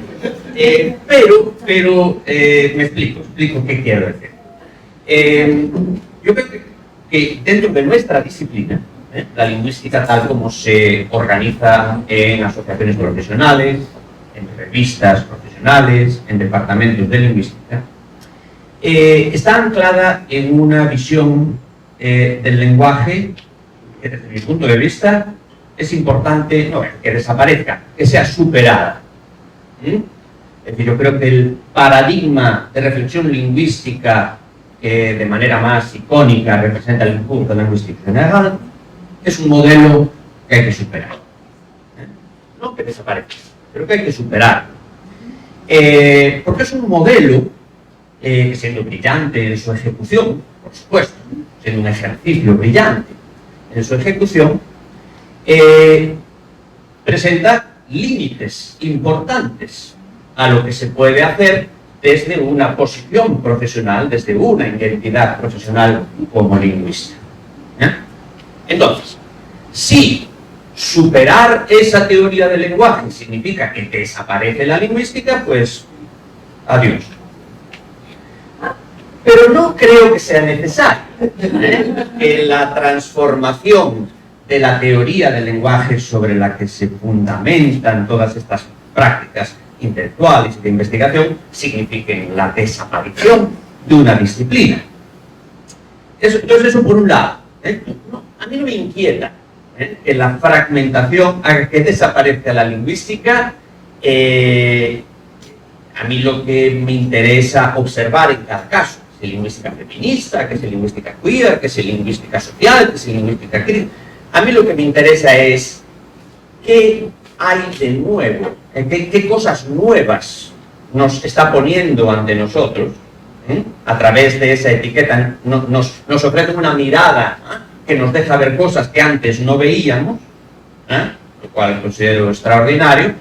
Pero me explico qué quiero decir. Yo creo que dentro de nuestra disciplina, la lingüística tal como se organiza en asociaciones profesionales, en revistas profesionales, en departamentos de lingüística, está anclada en una visión del lenguaje que desde mi punto de vista es importante que desaparezca, que sea superada. Es decir, yo creo que el paradigma de reflexión lingüística que de manera más icónica representa el curso de lingüística general es un modelo que hay que superar. No que desaparezca, pero que hay que superar. Porque es un modelo que, siendo brillante en su ejecución, por supuesto, siendo un ejercicio brillante en su ejecución, presenta límites importantes a lo que se puede hacer desde una posición profesional, desde una identidad profesional como lingüista. Entonces, si superar esa teoría del lenguaje significa que desaparece la lingüística, pues adiós. Pero no creo que sea necesario que la transformación de la teoría del lenguaje sobre la que se fundamentan todas estas prácticas intelectuales y de investigación signifiquen la desaparición de una disciplina. Entonces eso por un lado. A mí no me inquieta que la fragmentación haga que desaparezca la lingüística. A mí lo que me interesa observar en cada caso, que es lingüística feminista, que es lingüística queer, que es lingüística social, que es lingüística crítica. A mí lo que me interesa es qué hay de nuevo, qué cosas nuevas nos está poniendo ante nosotros, a través de esa etiqueta. Nos ofrece una mirada que nos deja ver cosas que antes no veíamos, lo cual considero extraordinario.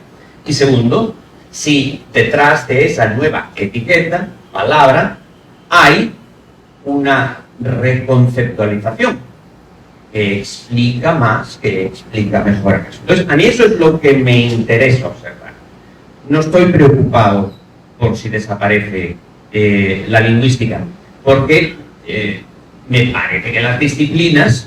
Y segundo, si detrás de esa nueva etiqueta, palabra, hay una reconceptualización que explica más, que explica mejor eso. Entonces, a mí eso es lo que me interesa observar. No estoy preocupado por si desaparece la lingüística, porque me parece que las disciplinas,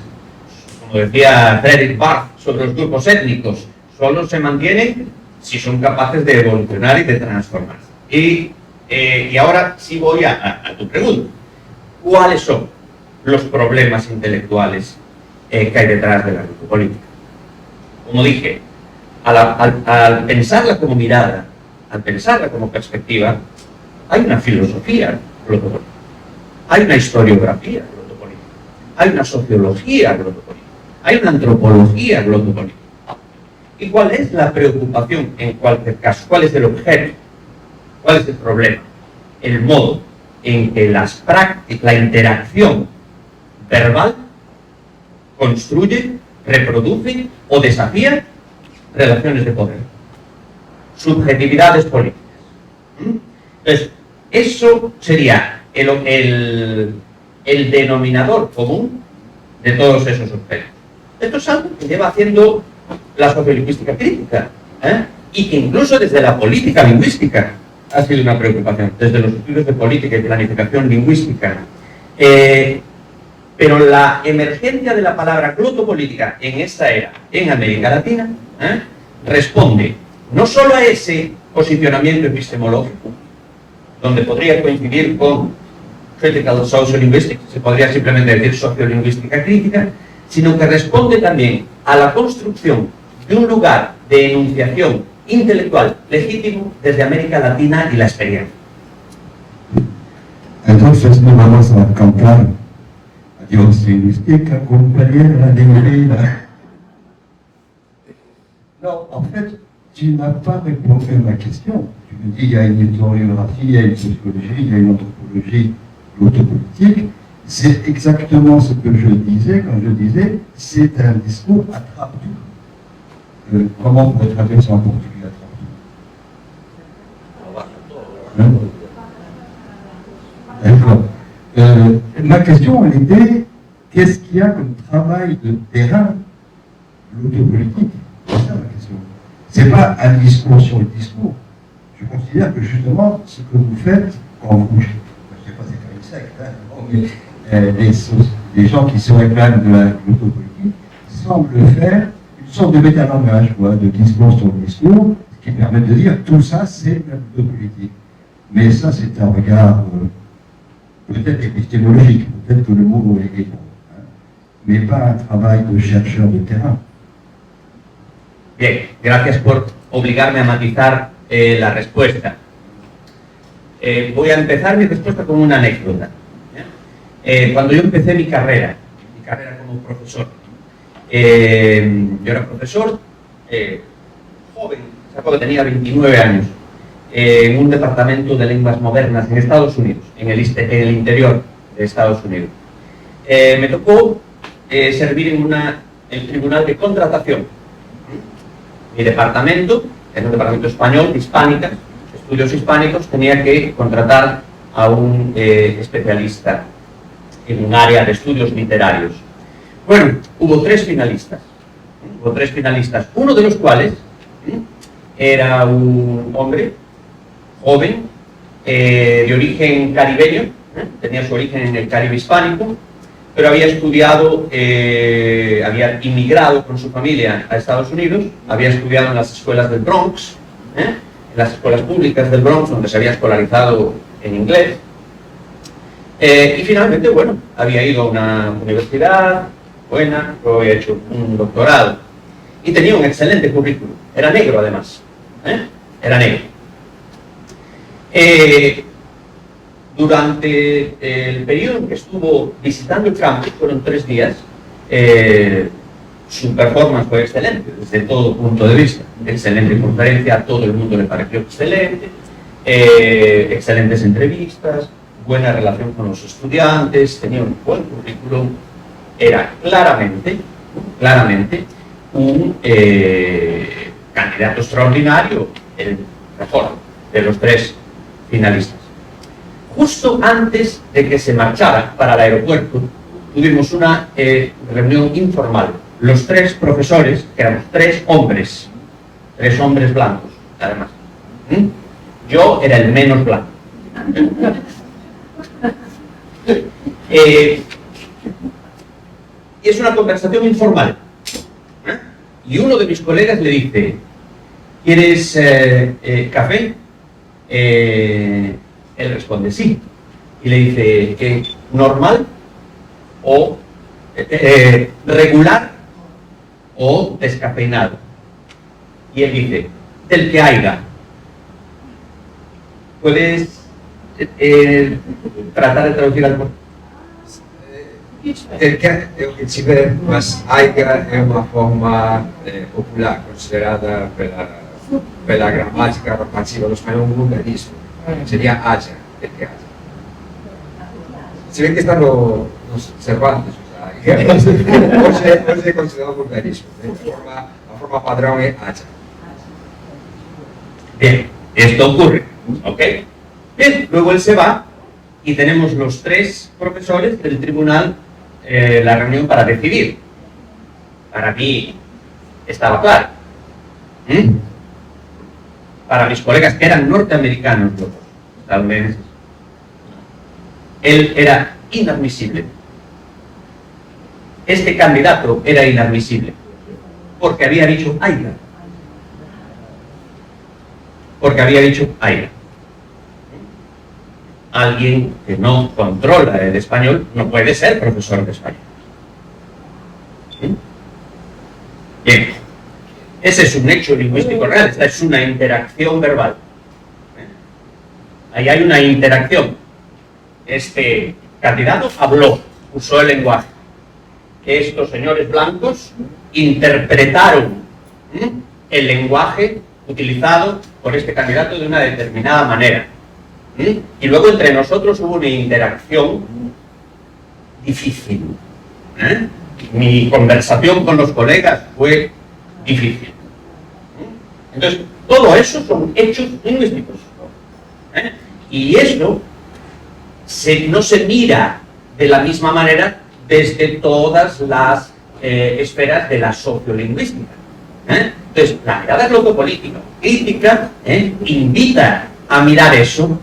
como decía Frederick Barth sobre los grupos étnicos, solo se mantienen si son capaces de evolucionar y de transformarse. Y ahora sí voy a tu pregunta. ¿Cuáles son los problemas intelectuales que hay detrás de la glotopolítica? Como dije, al pensarla como mirada, al pensarla como perspectiva, hay una filosofía glotopolítica, hay una historiografía glotopolítica, hay una sociología glotopolítica, hay una antropología glotopolítica. ¿Y cuál es la preocupación en cualquier caso? ¿Cuál es el objeto? ¿Cuál es el problema? El modo en que las prácticas, la interacción verbal construye, reproduce o desafía relaciones de poder, subjetividades políticas. Entonces, eso sería el denominador común de todos esos objetos. Esto es algo que lleva haciendo la sociolingüística crítica, y que incluso desde la política lingüística ha sido una preocupación, desde los estudios de política y planificación lingüística. Pero la emergencia de la palabra glotopolítica en esta era, en América Latina, responde no solo a ese posicionamiento epistemológico, donde podría coincidir con critical social linguistics, se podría simplemente decir sociolingüística crítica, sino que responde también a la construcción de un lugar de enunciación intelectual legítimo desde América Latina y la experiencia. Entonces no vamos a cantar Adiós lingüística, compañera de mi vida. Non, en fait, tu n'as pas répondu à ma question. Tu me dis, il y a une historiographie, il y a une sociologie, il y a une anthropologie, l'autopolitique. C'est exactement ce que je disais quand je disais, c'est un discours attrape-tout. Comment on pourrait traduire ça en portugais, attrape-tout? D'accord. Ma question, elle était, qu'est-ce qu'il y a comme travail de terrain, l'autopolitique? C'est ça ma question. C'est pas un discours sur le discours. Je considère que justement, ce que vous faites, quand vous, je ne sais pas, c'est pas une secte, hein, mais les gens qui se réclament de l'autopolitique semblent faire une sorte de métalangage, quoi, de discours sur le discours, qui permet de dire tout ça, c'est l'autopolitique. Mais ça, c'est un regard peut-être épistémologique, peut-être que le mot est bon, hein, mais pas un travail de chercheur de terrain. Bien, gracias por obligarme a matizar la respuesta. Voy a empezar mi respuesta con una anécdota. Cuando yo empecé mi carrera como profesor, yo era profesor joven, que tenía 29 años, en un departamento de lenguas modernas en Estados Unidos, en el interior de Estados Unidos. Me tocó servir en el tribunal de contratación. Mi departamento, es un departamento español, hispánica, estudios hispánicos, tenía que contratar a un especialista en un área de estudios literarios. Bueno, hubo tres finalistas, uno de los cuales era un hombre joven, de origen caribeño, tenía su origen en el Caribe hispánico, pero había estudiado, había inmigrado con su familia a Estados Unidos, había estudiado en las escuelas del Bronx, en las escuelas públicas del Bronx, donde se había escolarizado en inglés, y finalmente, bueno, había ido a una universidad buena, luego había hecho un doctorado, y tenía un excelente currículum, era negro además, era negro. Durante el periodo en que estuvo visitando el campus, fueron 3 días, su performance fue excelente desde todo punto de vista. Excelente conferencia, a todo el mundo le pareció excelente, excelentes entrevistas, buena relación con los estudiantes, tenía un buen currículum, era claramente un candidato extraordinario, el mejor de los 3 finalistas. Justo antes de que se marchara para el aeropuerto, tuvimos una reunión informal. Los 3 profesores, que éramos 3 hombres blancos, además. Yo era el menos blanco. Y es una conversación informal. Y uno de mis colegas le dice, ¿quieres café? Él responde sí. Y le dice, ¿normal? ¿O regular? ¿O descafeinado? Y él dice, del que haya. ¿Puedes tratar de traducir algo? Del que ci vede, mas aiga è una forma popolare considerata per la grammatica normativa dello spagnolo un vulgarismo. Sería haya, el que haya. Se ven que están los Cervantes, o sea, no se considera vulgarismo. La forma padrón es haya. Bien, esto ocurre, ¿ok? Bien, luego él se va y tenemos los 3 profesores del tribunal la reunión para decidir. Para mí estaba claro. Para mis colegas que eran norteamericanos, los estadounidenses, él era inadmisible. Este candidato era inadmisible porque había dicho AIGA. Alguien que no controla el español no puede ser profesor de español. Bien. Ese es un hecho lingüístico real, esta es una interacción verbal. Ahí hay una interacción. Este candidato habló, usó el lenguaje. Estos señores blancos interpretaron el lenguaje utilizado por este candidato de una determinada manera. Y luego entre nosotros hubo una interacción difícil. Mi conversación con los colegas fue difícil. Entonces, todo eso son hechos lingüísticos. Y eso no se mira de la misma manera desde todas las esferas de la sociolingüística. Entonces, la mirada glotopolítica, crítica, invita a mirar eso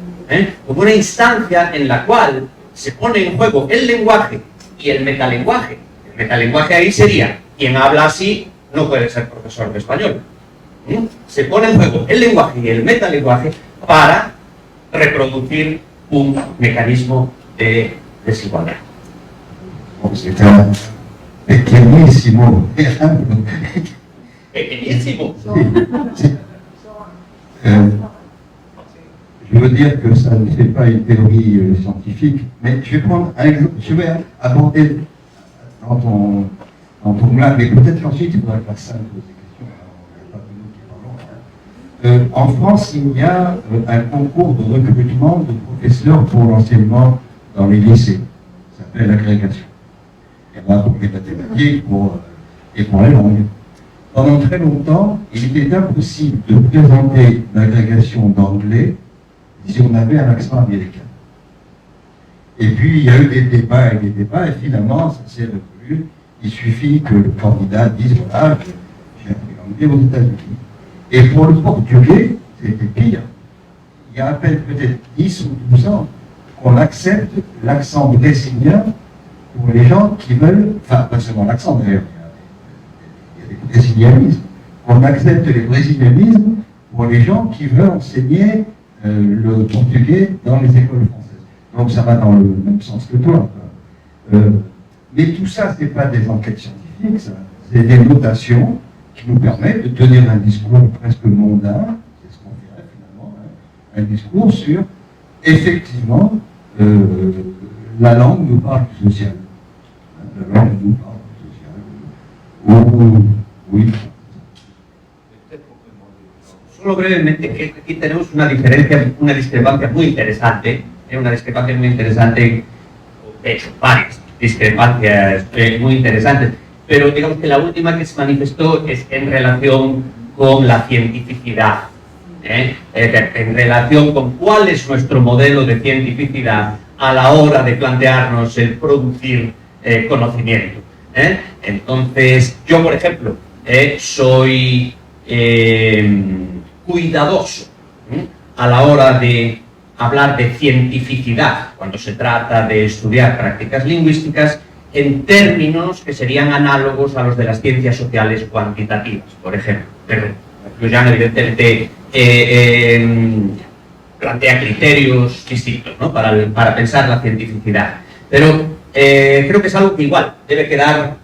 como una instancia en la cual se pone en juego el lenguaje y el metalenguaje. El metalenguaje ahí sería, quien habla así no puede ser profesor de español. Se pone en juego el lenguaje y el metalenguaje para reproducir un mecanismo de desigualdad. C'est un pequeñísimo ejemplo. Pequeñísimo. Je veux dire que ça ne fait pas une théorie scientifique, mais je vais prendre un exemple, je vais aborder dans ton plan, mais peut-être qu'ensuite il faudra faire simple poser des questions, il n'y a pas que nous qui parlons. En France, il y a un concours de recrutement de professeurs pour l'enseignement dans les lycées. Ça s'appelle l'agrégation. Il y en a pour les mathématiques et pour les langues. Pendant très longtemps, il était impossible de présenter l'agrégation d'anglais si on avait un accent américain. Et puis, il y a eu des débats, et finalement, ça s'est résolu. Il suffit que le candidat dise, voilà, j'ai appris l'anglais aux États-Unis. Et pour le portugais, c'était pire. Il y a à peine peut-être 10 ou 12 ans qu'on accepte l'accent brésilien pour les gens qui veulent, enfin, pas seulement l'accent d'ailleurs, il y a des brésilianismes. On accepte les brésilianismes pour les gens qui veulent enseigner le portugais dans les écoles françaises. Donc ça va dans le même sens que toi. Mais tout ça, ce n'est pas des enquêtes scientifiques, c'est des notations qui nous permettent de tenir un discours presque mondain, c'est ce qu'on dirait finalement, un discours sur, effectivement, la langue nous parle du social. La langue nous parle du social. Oui. Solo brevemente, que aquí tenemos una diferencia, una discrepancia muy interesante, de hecho, varias discrepancias muy interesantes, pero digamos que la última que se manifestó es en relación con la cientificidad, en relación con cuál es nuestro modelo de cientificidad a la hora de plantearnos el producir conocimiento. Entonces, yo, por ejemplo, soy cuidadoso a la hora de hablar de cientificidad cuando se trata de estudiar prácticas lingüísticas en términos que serían análogos a los de las ciencias sociales cuantitativas, por ejemplo. Pero Lujan evidentemente plantea criterios distintos, ¿no?, para pensar la cientificidad. Pero creo que es algo que igual debe quedar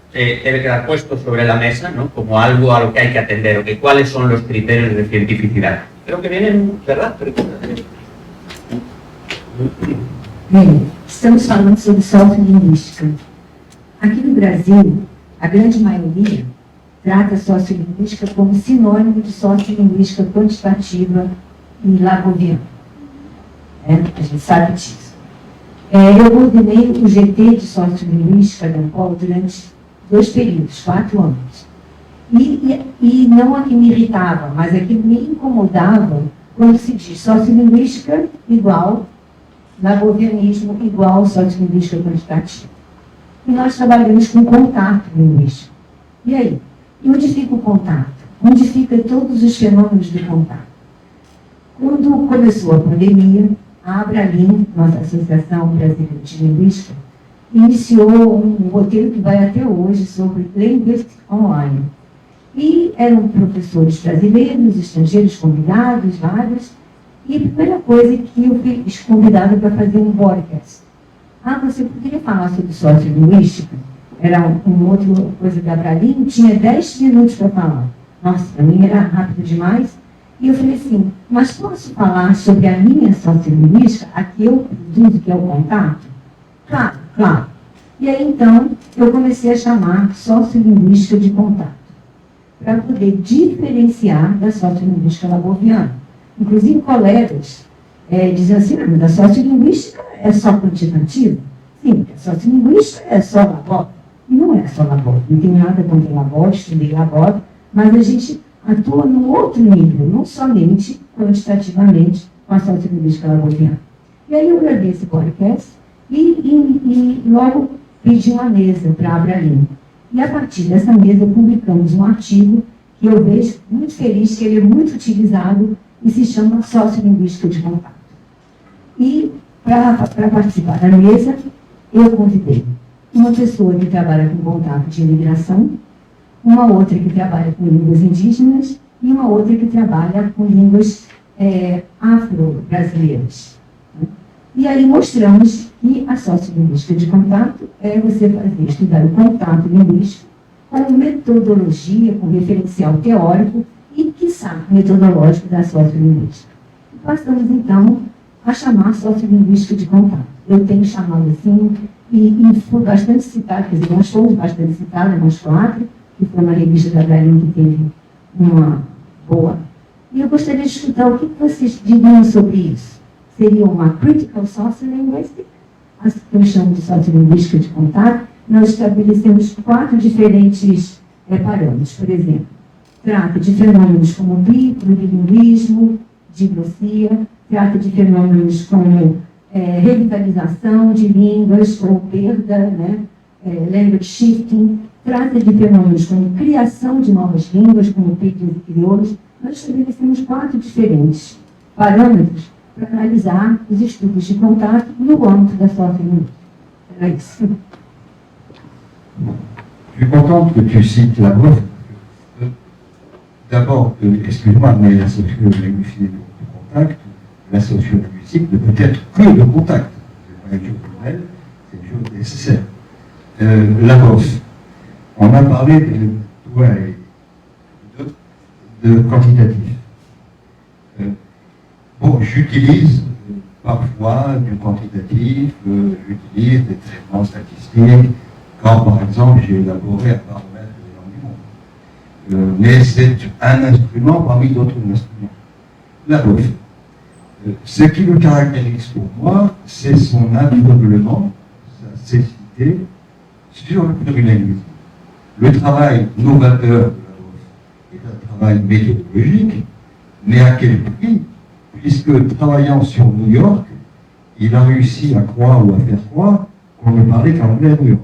puesto sobre la mesa, ¿no?, como algo a lo que hay que atender, o que cuáles son los criterios de cientificidad. Creo que vienen, ¿verdad? Bem, estamos falando sobre sociolinguística. Aqui no Brasil, a grande maioria trata a sociolinguística como sinônimo de sociolinguística quantitativa e lagoviana. A gente sabe disso. Eu coordenei o GT de sociolinguística da ANCOL durante 2 períodos, 4 anos. E não a que me irritava, mas a que me incomodava quando se diz sociolinguística igual lagovianismo igual sociolinguística quantitativa. E nós trabalhamos com contato linguístico. E aí? E onde fica o contato? Onde ficam todos os fenômenos do contato? Quando começou a pandemia, a Abralim, nossa Associação Brasileira de Linguística, iniciou um roteiro que vai até hoje sobre Linguist Online. E eram professores brasileiros, estrangeiros convidados, vários. E a primeira coisa que eu fui convidada para fazer um podcast. Você poderia falar sobre sociolinguística? Era uma outra coisa da Abralim, tinha 10 minutos para falar. Nossa, para mim era rápido demais. E eu falei assim, mas posso falar sobre a minha sociolinguística, a que eu produzo, que é o contato? Claro, claro. E aí, então, eu comecei a chamar sociolinguística de contato, para poder diferenciar da sociolinguística laboviana. Inclusive, colegas diziam assim, mas a sociolinguística é só quantitativa? Sim, a sociolinguística é só labor. E não é só labor. Não tem nada contra labor, estudei labor, mas a gente atua num outro nível, não somente quantitativamente com a sociolinguística laboviana. E aí eu gravei esse podcast e logo pedi uma mesa para a Abralim. E a partir dessa mesa publicamos um artigo que eu vejo muito feliz, que ele é muito utilizado e se chama Sociolinguística de Contato. E para participar da mesa, eu convidei uma pessoa que trabalha com contato de imigração, uma outra que trabalha com línguas indígenas e uma outra que trabalha com línguas afro-brasileiras. E aí mostramos que a sociolinguística de contato é você estudar o contato linguístico com metodologia, com referencial teórico e, quiçá, metodológico da sociolinguística. E passamos, então, a chamar sociolinguística de contato. Eu tenho chamado assim, e foi bastante citado, quer dizer, nós fomos bastante citados, nós 4, que foi uma revista da Galinha que teve uma boa. E eu gostaria de escutar o que vocês diriam sobre isso. Seria uma critical sociolinguistic, as que eu chamo de sociolinguística de contato. Nós estabelecemos 4 diferentes parâmetros. Por exemplo, trata de fenômenos como plurilinguismo, diglossia, trata de fenômenos como revitalização de línguas ou perda, né? Language shifting, trata de fenômenos como criação de novas línguas, como pidgin e crioulos. Nós estabelecemos 4 diferentes parâmetros para analisar os estudos de contato no âmbito da sociolinguística. Era isso. Je suis contente que tu cites la preuve. D'abord, excuse-moi, mais la sociolinguistique de contact, la sociolinguistique ne peut être que de contact. C'est pas une chose nouvelle, c'est une chose nécessaire. La preuve. On a parlé de quantitatif. Bon, j'utilise parfois du quantitatif, j'utilise des traitements statistiques, quand par exemple j'ai élaboré un baromètre des langues du monde. Mais c'est un instrument parmi d'autres instruments. La preuve. Ce qui le caractérise pour moi, c'est son aveuglement, sa cécité sur le plurilinguisme. Le travail novateur de la preuve est un travail méthodologique, mais à quel prix? Puisque travaillant sur New York, il a réussi à croire ou à faire croire qu'on ne parlait qu'anglais à New York.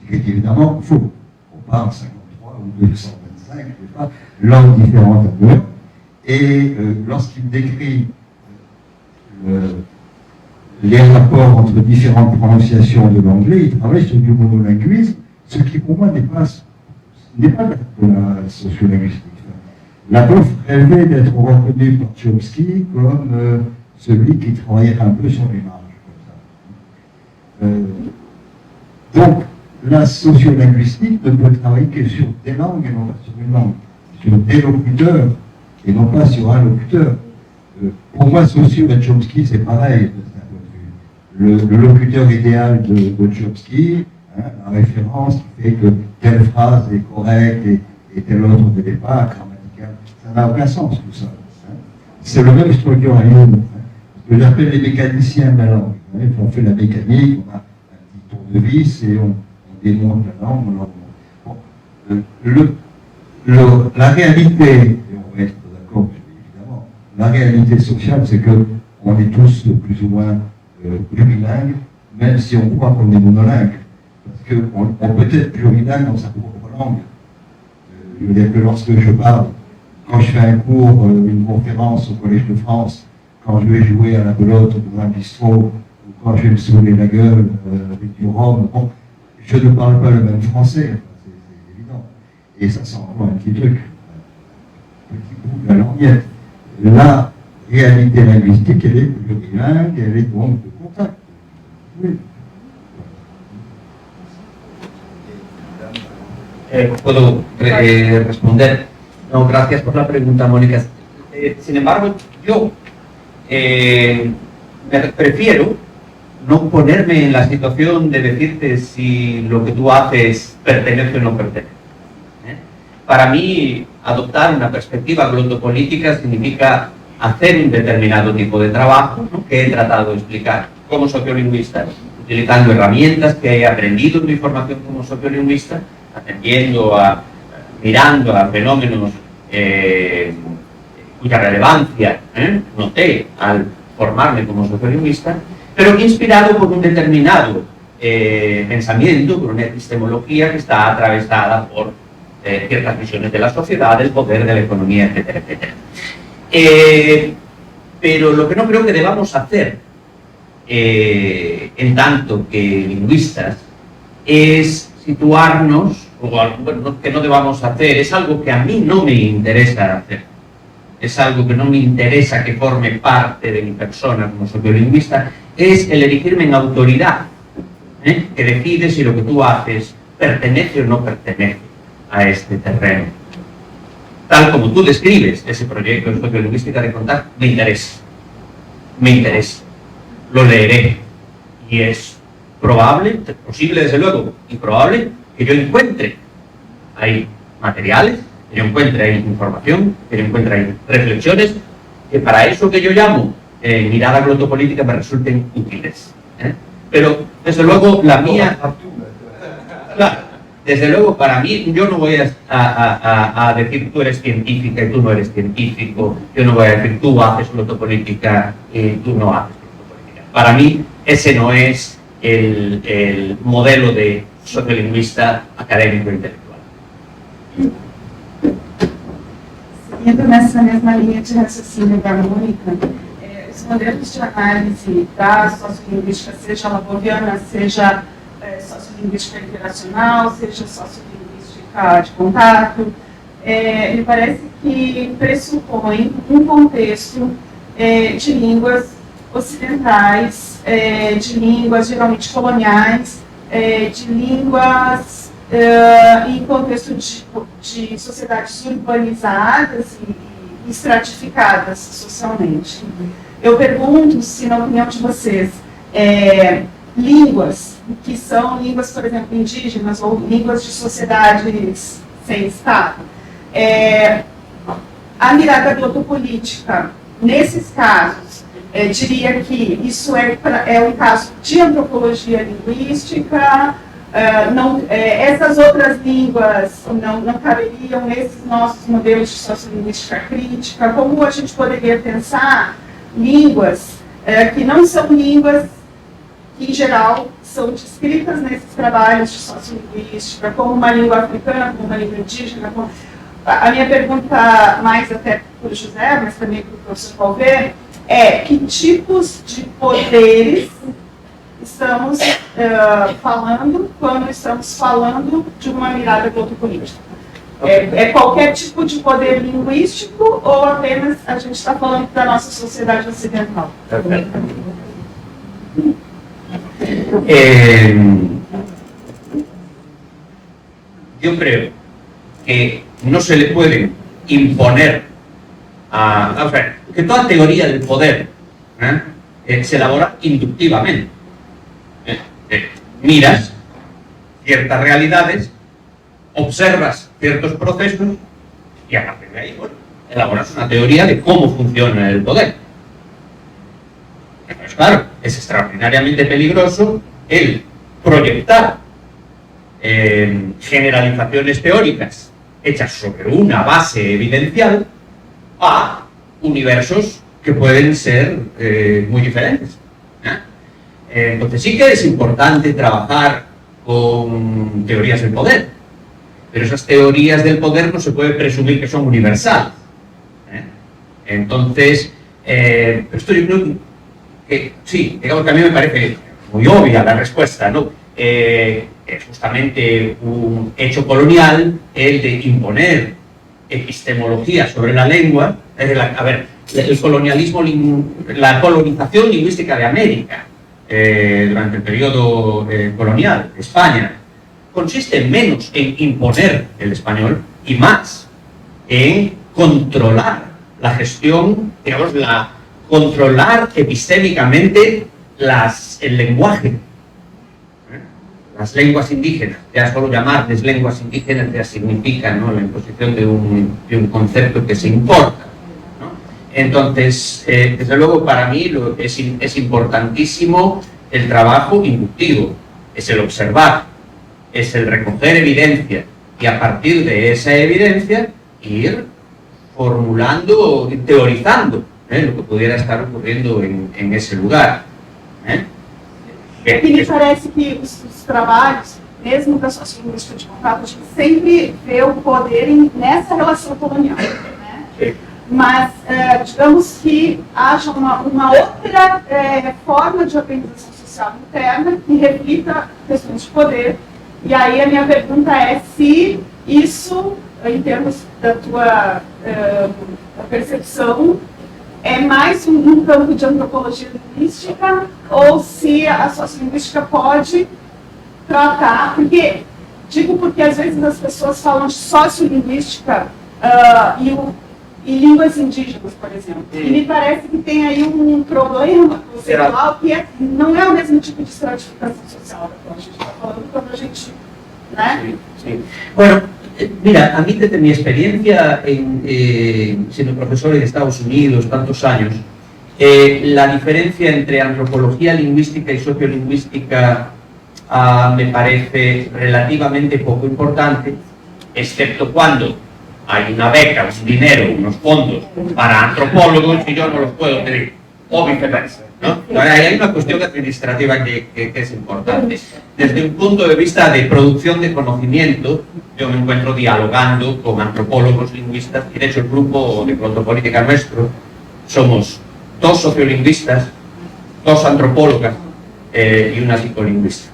Ce qui est évidemment faux. On parle 53 ou 225, je ne sais pas, langues différentes à New York. Et lorsqu'il décrit les rapports entre différentes prononciations de l'anglais, il travaille sur du monolinguisme, ce qui pour moi n'est pas de la sociolinguistique. La prof rêvait d'être reconnu par Chomsky comme celui qui travaillait un peu sur les marges. Donc, la sociolinguistique ne peut travailler que sur des langues et non pas sur une langue, sur des locuteurs et non pas sur un locuteur. Pour moi, Saussure et Chomsky, c'est pareil de ce point de vue. Le locuteur idéal de Chomsky, hein, la référence qui fait que telle phrase est correcte et telle autre ne l'est pas, ça n'a aucun sens tout ça. Hein. C'est le même structuralisme, hein, ce que j'appelle les mécaniciens de la langue. Hein. On fait la mécanique, on a un petit tour de vis et on démonte la langue. Bon, la réalité, et on va être d'accord évidemment, la réalité sociale, c'est qu'on est tous plus ou moins plurilingues, même si on croit qu'on est monolingue. Parce qu'on peut être plurilingue dans sa propre langue. Je veux dire que lorsque je parle, quand je fais un cours, une conférence au Collège de France, quand je vais jouer à la belote dans un bistrot, ou quand je vais me saouler la gueule avec du rhum, bon, je ne parle pas le même français, c'est évident. Et ça sent encore un petit truc, un petit bout de la languette. La réalité linguistique, elle est plurilingue, elle est donc de contact. Oui. ¿Puedo responder? No, gracias por la pregunta, Mónica. Sin embargo, yo prefiero no ponerme en la situación de decirte si lo que tú haces pertenece o no pertenece. Para mí, adoptar una perspectiva glotopolítica significa hacer un determinado tipo de trabajo, ¿no?, que he tratado de explicar como sociolingüista, utilizando herramientas que he aprendido en mi formación como sociolingüista, mirando a fenómenos cuya relevancia noté al formarme como sociolingüista, pero inspirado por un determinado pensamiento, por una epistemología que está atravesada por ciertas visiones de la sociedad, del poder, de la economía, etcétera, etcétera. Pero lo que no creo que debamos hacer, en tanto que lingüistas, es situarnos, o bueno, que no debamos hacer, es algo que a mí no me interesa hacer, es algo que no me interesa que forme parte de mi persona como sociolingüista, es el erigirme en autoridad, que decide si lo que tú haces pertenece o no pertenece a este terreno. Tal como tú describes ese proyecto de sociolingüística de contar, me interesa, lo leeré, y es probable, posible desde luego, y probable que yo encuentre ahí materiales, que yo encuentre ahí información, que yo encuentre ahí reflexiones, que para eso que yo llamo mirada glotopolítica me resulten útiles. Pero desde luego la mía... Claro, desde luego, para mí, yo no voy a decir tú eres científica y tú no eres científico, yo no voy a decir tú haces glotopolítica y tú no haces glotopolítica. Para mí, ese no es el modelo de sociolingüista académico e intelectual. Seguindo nessa mesma linha de raciocínio da Mônica, os modelos de análise da sociolinguística, seja lavoviana, seja sociolinguística interacional, seja sociolinguística de contato, me parece que pressupõe um contexto de línguas ocidentais, de línguas geralmente coloniais, de línguas em contexto de sociedades urbanizadas e estratificadas socialmente. Eu pergunto se, na opinião de vocês, línguas que são línguas, por exemplo, indígenas ou línguas de sociedades sem Estado, a mirada glotopolítica, nesses casos, diria que isso é um caso de antropologia linguística, essas outras línguas não caberiam nesses nossos modelos de sociolinguística crítica. Como a gente poderia pensar línguas que não são línguas que, em geral, são descritas nesses trabalhos de sociolinguística, como uma língua africana, como uma língua indígena. A minha pergunta, mais até para o José, mas também para o professor Calvé, que tipos de poderes estamos falando quando estamos falando de uma mirada glotopolítica? Qualquer tipo de poder linguístico ou apenas a gente está falando da nossa sociedade ocidental? Yo creo que no se le puede imponer o sea, que toda teoría del poder se elabora inductivamente. Miras ciertas realidades, observas ciertos procesos y a partir de ahí, bueno, elaboras una teoría de cómo funciona el poder. Pues claro, es extraordinariamente peligroso el proyectar generalizaciones teóricas hechas sobre una base evidencial a universos que pueden ser muy diferentes. Entonces sí que es importante trabajar con teorías del poder, pero esas teorías del poder no se puede presumir que son universales. Entonces, esto yo creo que sí, digamos que a mí me parece muy obvia la respuesta, ¿no? Es justamente un hecho colonial el de imponer epistemología sobre la lengua. A ver, el colonialismo, la colonización lingüística de América durante el periodo colonial, España, consiste menos en imponer el español y más en controlar la gestión, digamos, controlar epistémicamente el lenguaje. Las lenguas indígenas, ya solo llamarles lenguas indígenas ya significa, ¿no?, la imposición de un concepto que se importa, ¿no? Entonces, desde luego para mí es importantísimo el trabajo inductivo, es el observar, es el recoger evidencia y a partir de esa evidencia ir formulando y teorizando lo que pudiera estar ocurriendo en ese lugar. E me parece que os trabalhos, mesmo da sociolinguística de contato, a gente sempre vê o poder nessa relação colonial, né? Mas, digamos que haja uma outra forma de organização social interna que reflita questões de poder. E aí a minha pergunta é se isso, em termos da tua percepção, é mais um campo de antropologia linguística ou se a sociolinguística pode tratar, porque às vezes as pessoas falam de sociolinguística e línguas indígenas, por exemplo. E me parece que tem aí um problema conceitual que não é o mesmo tipo de estratificação social da qual a gente está falando quando a gente, né? Sí, sí. Bueno, mira, a mí desde mi experiencia siendo profesor de Estados Unidos tantos años, la diferencia entre antropología lingüística y sociolingüística me parece relativamente poco importante, excepto cuando hay una beca, un dinero, unos fondos para antropólogos y yo no los puedo pedir, o viceversa, ¿no? Ahora, hay una cuestión administrativa que es importante. Desde un punto de vista de producción de conocimiento, yo me encuentro dialogando con antropólogos, lingüistas, y de hecho el grupo de Prontopolítica nuestro somos 2 sociolingüistas, 2 antropólogas y una psicolingüista,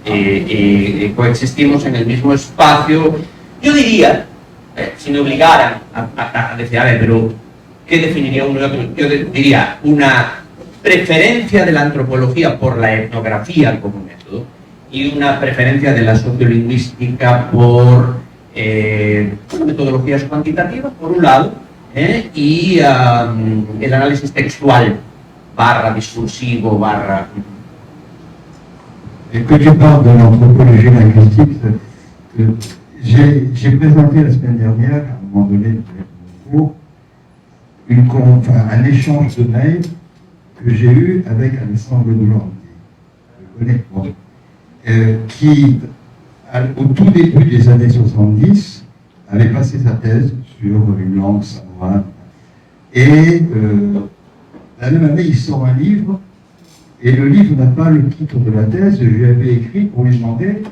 y coexistimos en el mismo espacio. Yo diría, si me obligaran a decir, a ver, pero ¿qué definiría uno y otro? Yo diría una preferencia de la antropología por la etnografía como método y una preferencia de la sociolingüística por metodologías cuantitativas, por un lado, y el análisis textual, discursivo, Et que tu parles de l'anthropologie linguistique, j'ai présenté la semaine dernière, à un moment donné, de mon cours, un échange de mails que j'ai eu avec Alessandro Dolandi, je le connais, qui, au tout début des années 70, avait passé sa thèse sur une langue samoane. Et la même année, il sort un livre, et le livre n'a pas le titre de la thèse. Je lui avais écrit pour lui demander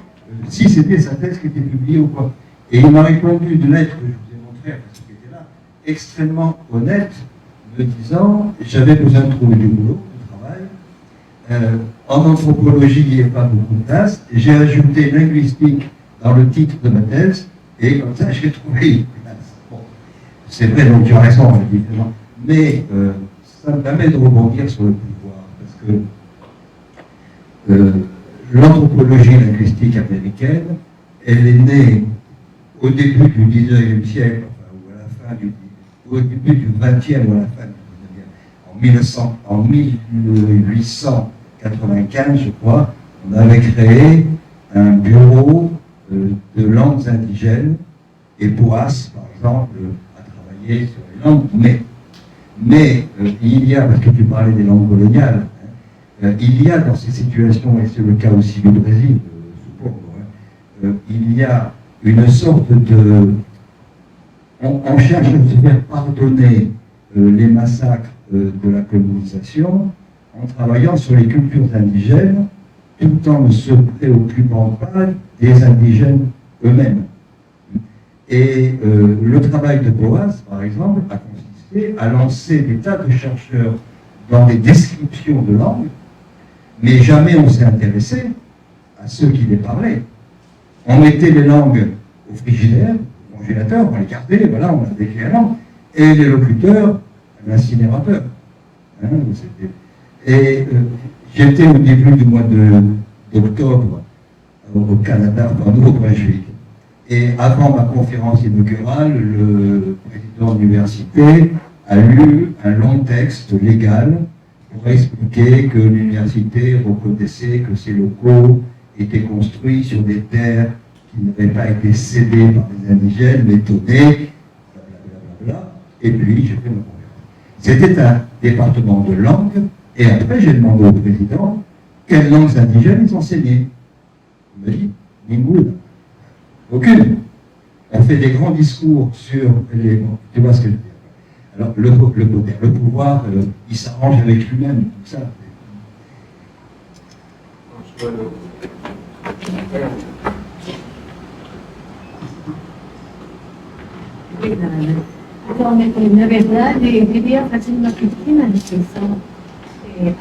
si c'était sa thèse qui était publiée ou quoi. Et il m'a répondu une lettre que je vous ai montrée, parce qu'il était là, extrêmement honnête, me disant j'avais besoin de trouver du boulot, du travail. En anthropologie, il n'y a pas beaucoup de place. J'ai ajouté linguistique dans le titre de ma thèse, et comme ça, j'ai trouvé une place. Bon, c'est vrai, donc tu as raison, évidemment. Mais ça me permet de rebondir sur le pouvoir, parce que l'anthropologie linguistique américaine, elle est née au début du 19e siècle, enfin, ou à la fin au début du 20e ou à la fin du 19e. En 1895, je crois, on avait créé un bureau de langues indigènes, et Boas, par exemple, a travaillé sur les langues, mais il y a, parce que tu parlais des langues coloniales, il y a dans ces situations, et c'est le cas aussi du Brésil, il y a une sorte de... On cherche à se faire pardonner les massacres de la colonisation en travaillant sur les cultures indigènes, tout en ne se préoccupant pas des indigènes eux-mêmes. Et le travail de Boas, par exemple, a consisté à lancer des tas de chercheurs dans des descriptions de langues, mais jamais on s'est intéressé à ceux qui les parlaient. On mettait les langues au frigidaire, au congélateur, on les gardait, voilà, on a décrit la langue, et les locuteurs à l'incinérateur. Hein, et j'étais au début du mois d'octobre au Canada, au Nouveau-Brunswick, Et avant ma conférence inaugurale, le président de l'université a lu un long texte légal pour expliquer que l'université reconnaissait que ces locaux étaient construits sur des terres qui n'avaient pas été cédées par les indigènes, mais données, blablabla. Et puis, j'ai fait ma conférence. C'était un département de langue, et après, j'ai demandé au président quelles langues indigènes ils enseignaient. Il m'a dit, ninguna. Aucune. On fait des grands discours sur les... Tu vois ce que je veux dire? Alors, le pouvoir, il s'arrange avec lui-même, tout ça. Então, na verdade, eu queria fazer uma pequena distinção.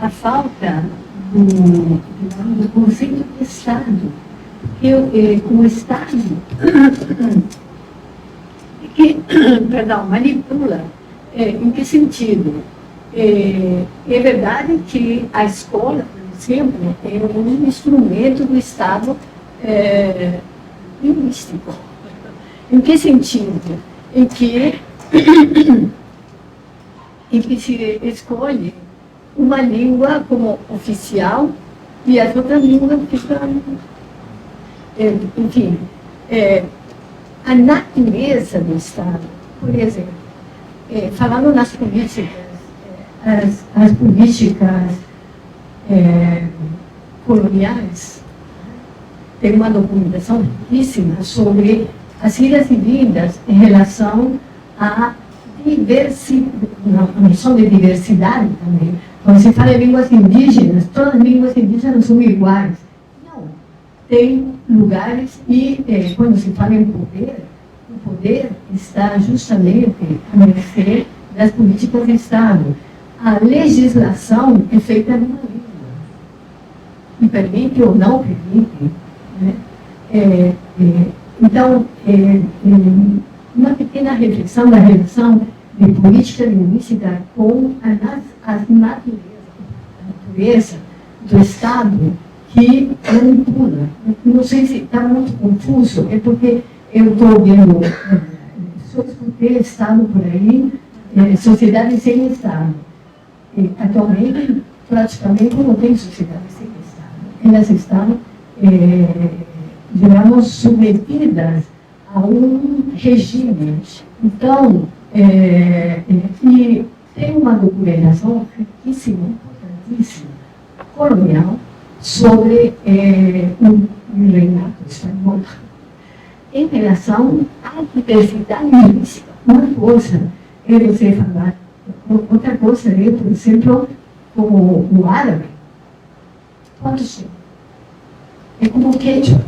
A falta do conceito de Estado, que o Estado que, perdão, manipula. Em que sentido? É verdade que a escola, por exemplo, é um instrumento do Estado linguístico. Em que sentido? Em que se escolhe uma língua como oficial e as outras línguas ficam... enfim, a natureza do Estado, por exemplo, falando nas políticas, as políticas coloniais, tem uma documentação riquíssima sobre as idas e vindas em relação à a noção de diversidade também. Quando se fala em línguas indígenas, todas as línguas indígenas são iguais. Não. Tem lugares e quando se fala em poder, o poder está justamente a mercê das políticas de Estado. A legislação é feita numa língua. E permite ou não permite. Né? Então, uma pequena reflexão da relação de política linguística com a natureza do Estado que manipula. Não sei se está muito confuso, é porque eu estou vendo, só escutei Estado por aí, sociedade sem Estado. E, atualmente, praticamente não tem sociedade sem Estado. Elas estão, digamos, submetidas a um regime. Então, e tem uma documentação riquíssima, importantíssima, colonial, sobre o reinado espanhol, em relação à diversidade linguística. Uma coisa é você falar, outra coisa é, por exemplo, como o árabe. Quantos são? É como o quechua.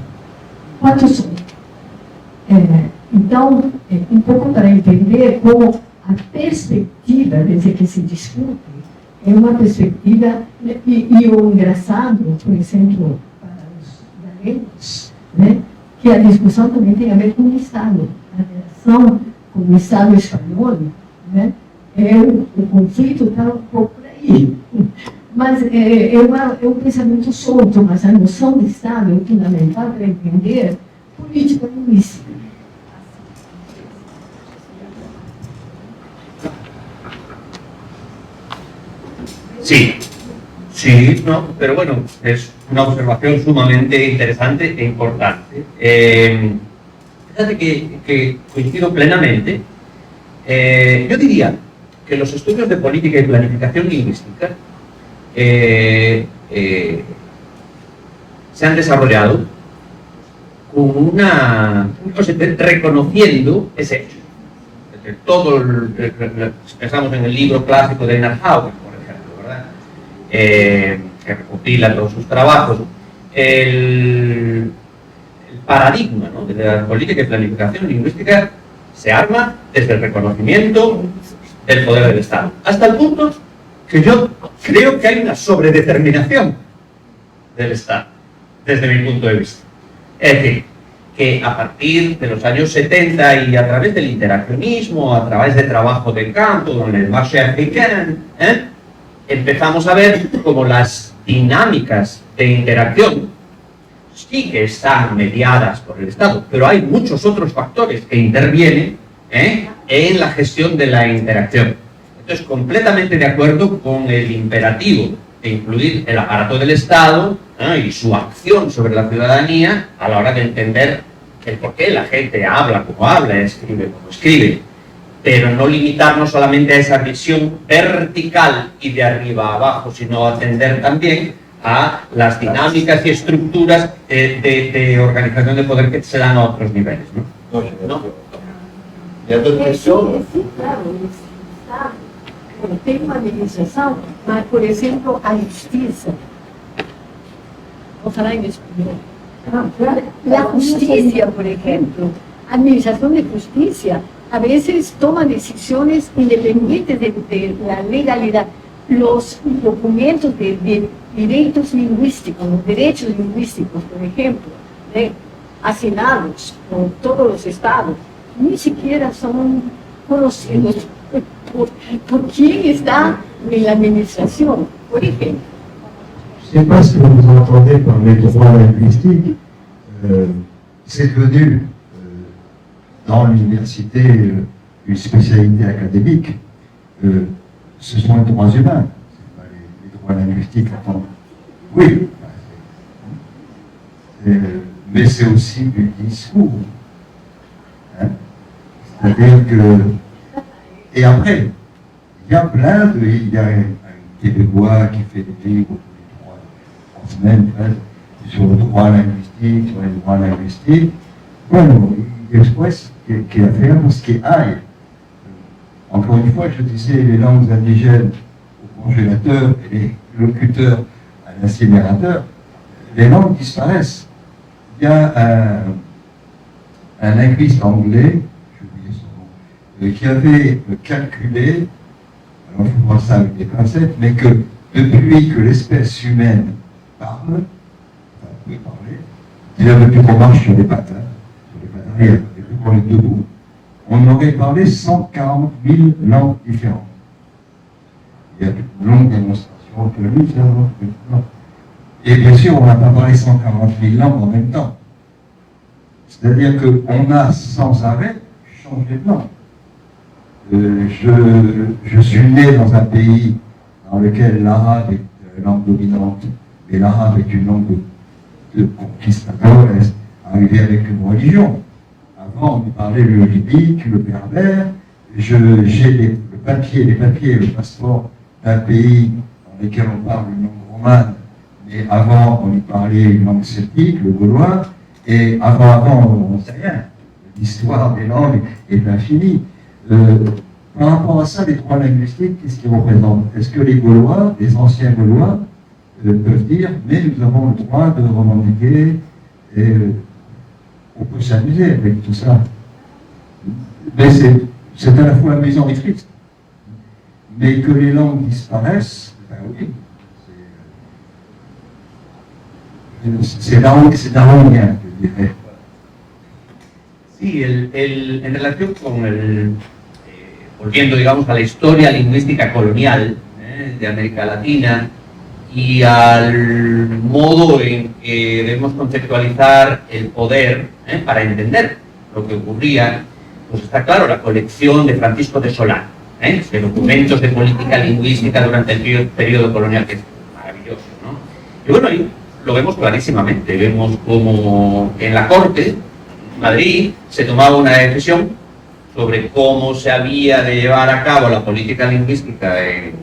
Quantos são? Então, um pouco para entender como a perspectiva desde que se discute é uma perspectiva, e o engraçado, por exemplo, para os galegos, né, que a discussão também tem a ver com o Estado. A relação com o Estado espanhol, né, o conflito está um pouco por aí. Mas é um pensamento solto, mas a noção de Estado é fundamental para entender política linguística. Sí, no, pero bueno, es una observación sumamente interesante e importante. Fíjate que coincido plenamente. Yo diría que los estudios de política y planificación lingüística se han desarrollado con reconociendo ese hecho. Todo pensamos en el libro clásico de Einar Hauer, por ejemplo, ¿verdad? Que recopila todos sus trabajos. El paradigma, ¿no?, de la política y planificación lingüística se arma desde el reconocimiento del poder del Estado, hasta el punto que yo creo que hay una sobredeterminación del Estado, desde mi punto de vista. Es decir, que a partir de los años 70 y a través del interaccionismo, a través de trabajo de campo, con el marché africain, empezamos a ver como las dinámicas de interacción sí que están mediadas por el Estado, pero hay muchos otros factores que intervienen en la gestión de la interacción. Entonces, completamente de acuerdo con el imperativo de incluir el aparato del Estado y su acción sobre la ciudadanía a la hora de entender el por qué la gente habla como habla, escribe como escribe, pero no limitarnos solamente a esa visión vertical y de arriba a abajo, sino atender también a las dinámicas y estructuras de organización de poder que se dan a otros niveles, ¿no? ¿No? E a outra questão? Sim, claro, tem uma administração, mas, por exemplo, a justiça. Vou falar em espanhol. La justicia, por ejemplo, administración de justicia, a veces toma decisiones independientes de la legalidad. Los documentos de derechos lingüísticos, los derechos lingüísticos, por ejemplo, asignados por todos los estados, ni siquiera son conocidos por quién está en la administración, por ejemplo. Je ne sais pas si vous entendez parler de droit linguistique. C'est devenu dans l'université une spécialité académique. Ce sont les droits humains, c'est pas les droits linguistiques. Oui, mais c'est aussi du discours. Hein? C'est-à-dire que... Et après, il y a il y a un Québécois qui fait des livres semaine sur le droit linguistique, sur les droits linguistiques. Bueno, y después que hacemos que hay. Encore une fois, je disais les langues indigènes au congélateur et les locuteurs à l'incinérateur, les langues disparaissent. Il y a un linguiste anglais, j'ai oublié son nom, qui avait calculé, alors il faut voir ça avec des pincettes, mais que depuis que l'espèce humaine parle, peut parler, c'est-à-dire depuis qu'on marche sur les pattes arrière, depuis qu'on est debout, on aurait parlé 140 000 langues différentes. Il y a une longue démonstration que lui, et bien sûr, on n'a pas parlé 140 000 langues en même temps. C'est-à-dire qu'on a sans arrêt changé de langue. Je suis né dans un pays dans lequel l'arabe est la langue dominante, et l'arabe est une langue de conquistadores, arrivé avec une religion. Avant, on parlait le libique, le berbère. J'ai les papiers, le passeport d'un pays dans lequel on parle une langue romane, mais avant, on y parlait une langue celtique, le gaulois, et avant, on ne sait rien. L'histoire des langues est infinie. Par rapport à ça, les droits linguistiques, qu'est-ce qu'ils représentent? Est-ce que les Gaulois, les anciens Gaulois, peuvent dire, mais nous avons le droit de revendiquer, et on peut s'amuser avec tout ça. Mais c'est à la fois amusant et triste. Mais que les langues disparaissent, ben oui, c'est darwinien, je dirais. Sí, en relación con volviendo, digamos, a la historia lingüística colonial de América Latina, y al modo en que debemos conceptualizar el poder para entender lo que ocurría, pues está claro la colección de Francisco de Solá, de documentos de política lingüística durante el periodo colonial, que es maravilloso, ¿no? Y bueno, ahí lo vemos clarísimamente, vemos como en la corte, en Madrid, se tomaba una decisión sobre cómo se había de llevar a cabo la política lingüística en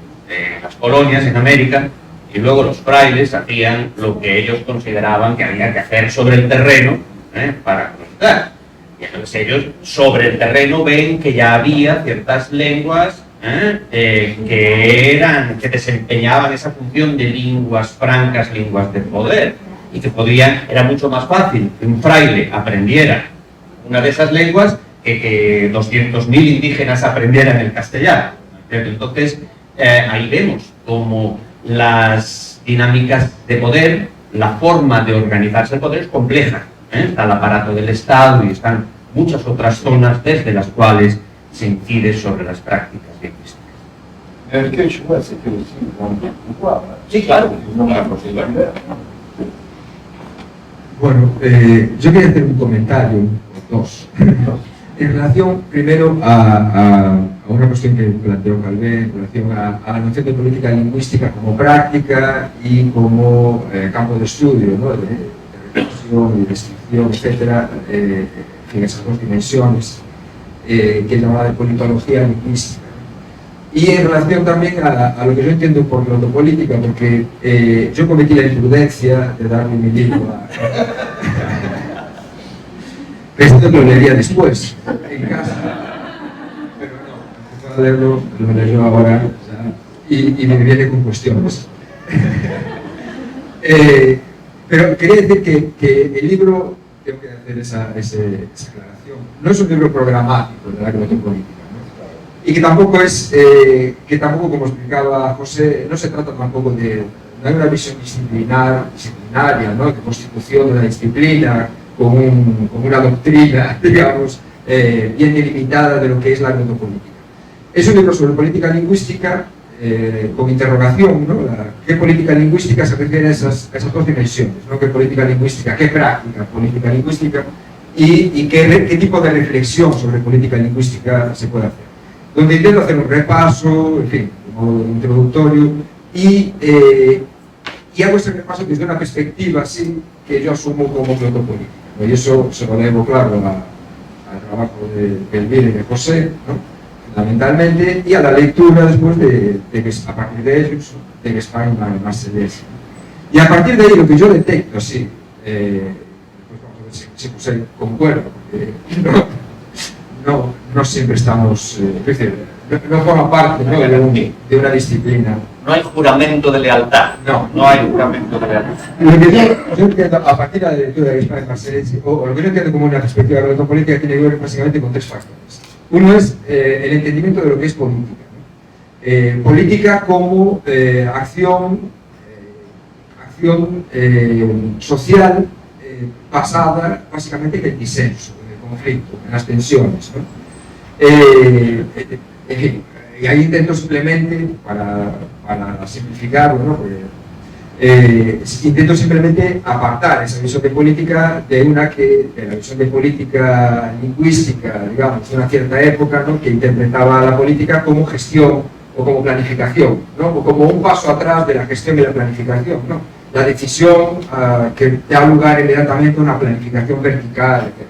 las colonias en América, y luego los frailes hacían lo que ellos consideraban que había que hacer sobre el terreno para conectar. Y entonces ellos sobre el terreno ven que ya había ciertas lenguas que desempeñaban esa función de lenguas francas, lenguas de poder, y que era mucho más fácil que un fraile aprendiera una de esas lenguas que 200.000 indígenas aprendieran el castellano. Entonces ahí vemos cómo las dinámicas de poder, la forma de organizarse el poder es compleja. Está el aparato del Estado y están muchas otras zonas desde las cuales se incide sobre las prácticas lingüísticas. Mais quel choix, c'était aussi une grande pouvoir. Sí, claro. Non, la procédure. Bueno, yo quería hacer un comentario, o dos, en relación primero a una cuestión que planteó Calvé, en relación a la noción de política lingüística como práctica y como campo de estudio, ¿no? de reflexión y descripción, etcétera, en esas dos dimensiones, que es llamada de politología lingüística. Y en relación también a lo que yo entiendo por glotopolítica, porque yo cometí la imprudencia de darle mi libro a... Esto lo leería después, en casa. Pero no, empezó a leerlo, lo leo ahora, y me viene con cuestiones. Pero quería decir que el libro, tengo que hacer esa aclaración, no es un libro programático de la glotopolítica. Y que tampoco es, como explicaba José, no se trata tampoco de, no hay una visión disciplinaria, ¿no? De constitución de la disciplina, con una doctrina, digamos, bien delimitada de lo que es la glotopolítica. Es un libro sobre política lingüística, con interrogación, ¿no? ¿Qué política lingüística se refiere a esas dos dimensiones? ¿No? ¿Qué política lingüística? ¿Qué práctica política lingüística? Y qué tipo de reflexión sobre política lingüística se puede hacer. Donde intento hacer un repaso, en fin, como introductorio, y hago ese repaso desde una perspectiva así que yo asumo como glotopolítica, ¿no? Y eso se lo debo, claro, al trabajo de Elvira y de José, ¿no? Fundamentalmente, y a la lectura después a partir de ellos, de Gespain y Marcellesi. Y a partir de ahí lo que yo detecto, sí, después vamos a ver si José concuerda, porque no siempre estamos, es decir, no forma parte, ¿no? de una disciplina. No hay juramento de lealtad. No hay juramento de lealtad. Lo que yo entiendo, a partir de la lectura de Gespain y Marcellesi, o lo que yo entiendo como una perspectiva de la glotopolítica, tiene que ver básicamente con tres factores. Uno es el entendimiento de lo que es política, ¿no? Política como acción social basada básicamente en el disenso, en el conflicto, en las tensiones, ¿no? En fin, y ahí intento simplemente, para simplificarlo, ¿no? Intento simplemente apartar esa visión de política de la visión de política lingüística, digamos, de una cierta época, ¿no? Que interpretaba la política como gestión o como planificación, ¿no? O como un paso atrás de la gestión y la planificación, ¿no? La decisión que da lugar inmediatamente a una planificación vertical, etc.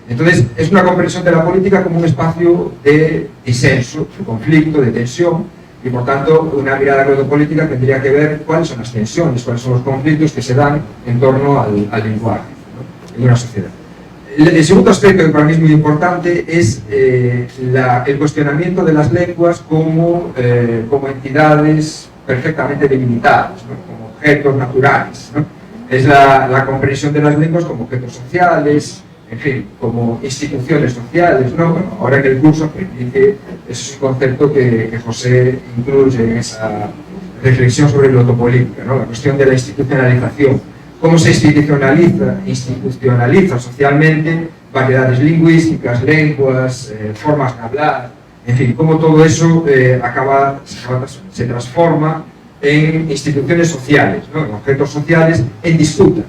Entonces, es una comprensión de la política como un espacio de disenso, de conflicto, de tensión, y por tanto, una mirada glotopolítica tendría que ver cuáles son las tensiones, cuáles son los conflictos que se dan en torno al lenguaje, ¿no? En una sociedad. El segundo aspecto que para mí es muy importante es el cuestionamiento de las lenguas como entidades perfectamente delimitadas, ¿no? Como objetos naturales, ¿no? Es la comprensión de las lenguas como objetos sociales, en fin, como instituciones sociales, ¿no? Bueno, ahora en el curso aprendí que eso es un concepto que José incluye en esa reflexión sobre glotopolítica, ¿no? La cuestión de la institucionalización. ¿Cómo se institucionaliza socialmente variedades lingüísticas, lenguas, formas de hablar, en fin, cómo todo eso se transforma en instituciones sociales, ¿no? En objetos sociales en disputa.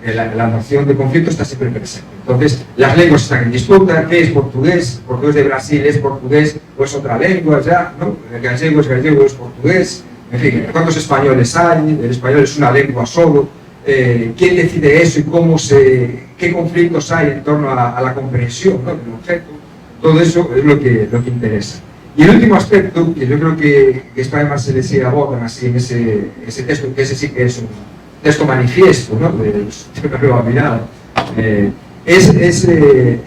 La noción de conflicto está siempre presente. Entonces, las lenguas están en disputa. ¿Qué es portugués? ¿Portugués de Brasil es portugués o es otra lengua ya? ¿No? El gallego es portugués. En fin, ¿cuántos españoles hay? El español es una lengua solo. ¿Quién decide eso y qué conflictos hay en torno a la comprensión, ¿no? Del objeto? Todo eso es lo que interesa. Y el último aspecto, que yo creo que Gespain y Marcellesi abordan así en ese texto, que ese sí que es un texto manifiesto, ¿no? De una nueva mirada, es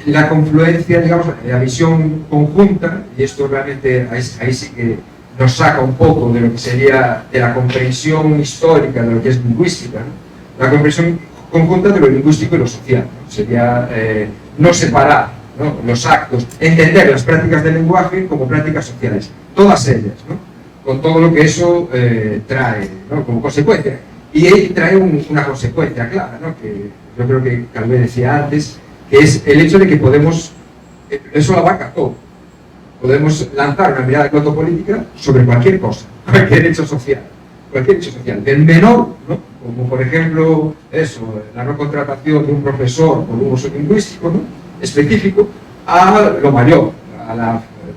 la confluencia, digamos, la visión conjunta, y esto realmente ahí sí que nos saca un poco de lo que sería de la comprensión histórica de lo que es lingüística, ¿no? La comprensión conjunta de lo lingüístico y lo social, ¿no? Sería no separar, ¿no? Los actos, entender las prácticas del lenguaje como prácticas sociales, todas ellas, ¿no? Con todo lo que eso trae, ¿no? Como consecuencia. Y ahí trae una consecuencia clara, ¿no? Que yo creo que Calvé decía antes, que es el hecho de que podemos, eso lo abarca todo, podemos lanzar una mirada glotopolítica sobre cualquier cosa, cualquier hecho social, del menor, ¿no? como por ejemplo eso, la no contratación de un profesor por un uso lingüístico, ¿no?, específico, a lo mayor.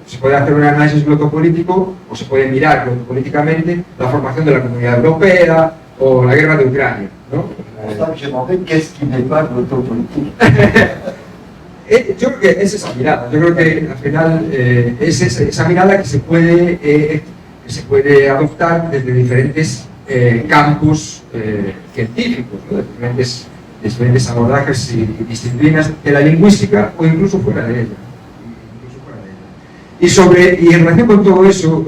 Se puede hacer un análisis glotopolítico o se puede mirar glotopolíticamente la formación de la Comunidad Europea o la guerra de Ucrania, ¿no? Qu'est-ce qui n'est pas glottopolitique? Yo creo que es esa mirada, yo creo que al final es esa mirada que se puede adoptar desde diferentes campos científicos, ¿no?, de diferentes abordajes y disciplinas de la lingüística o incluso fuera de ella. Y en relación con todo eso,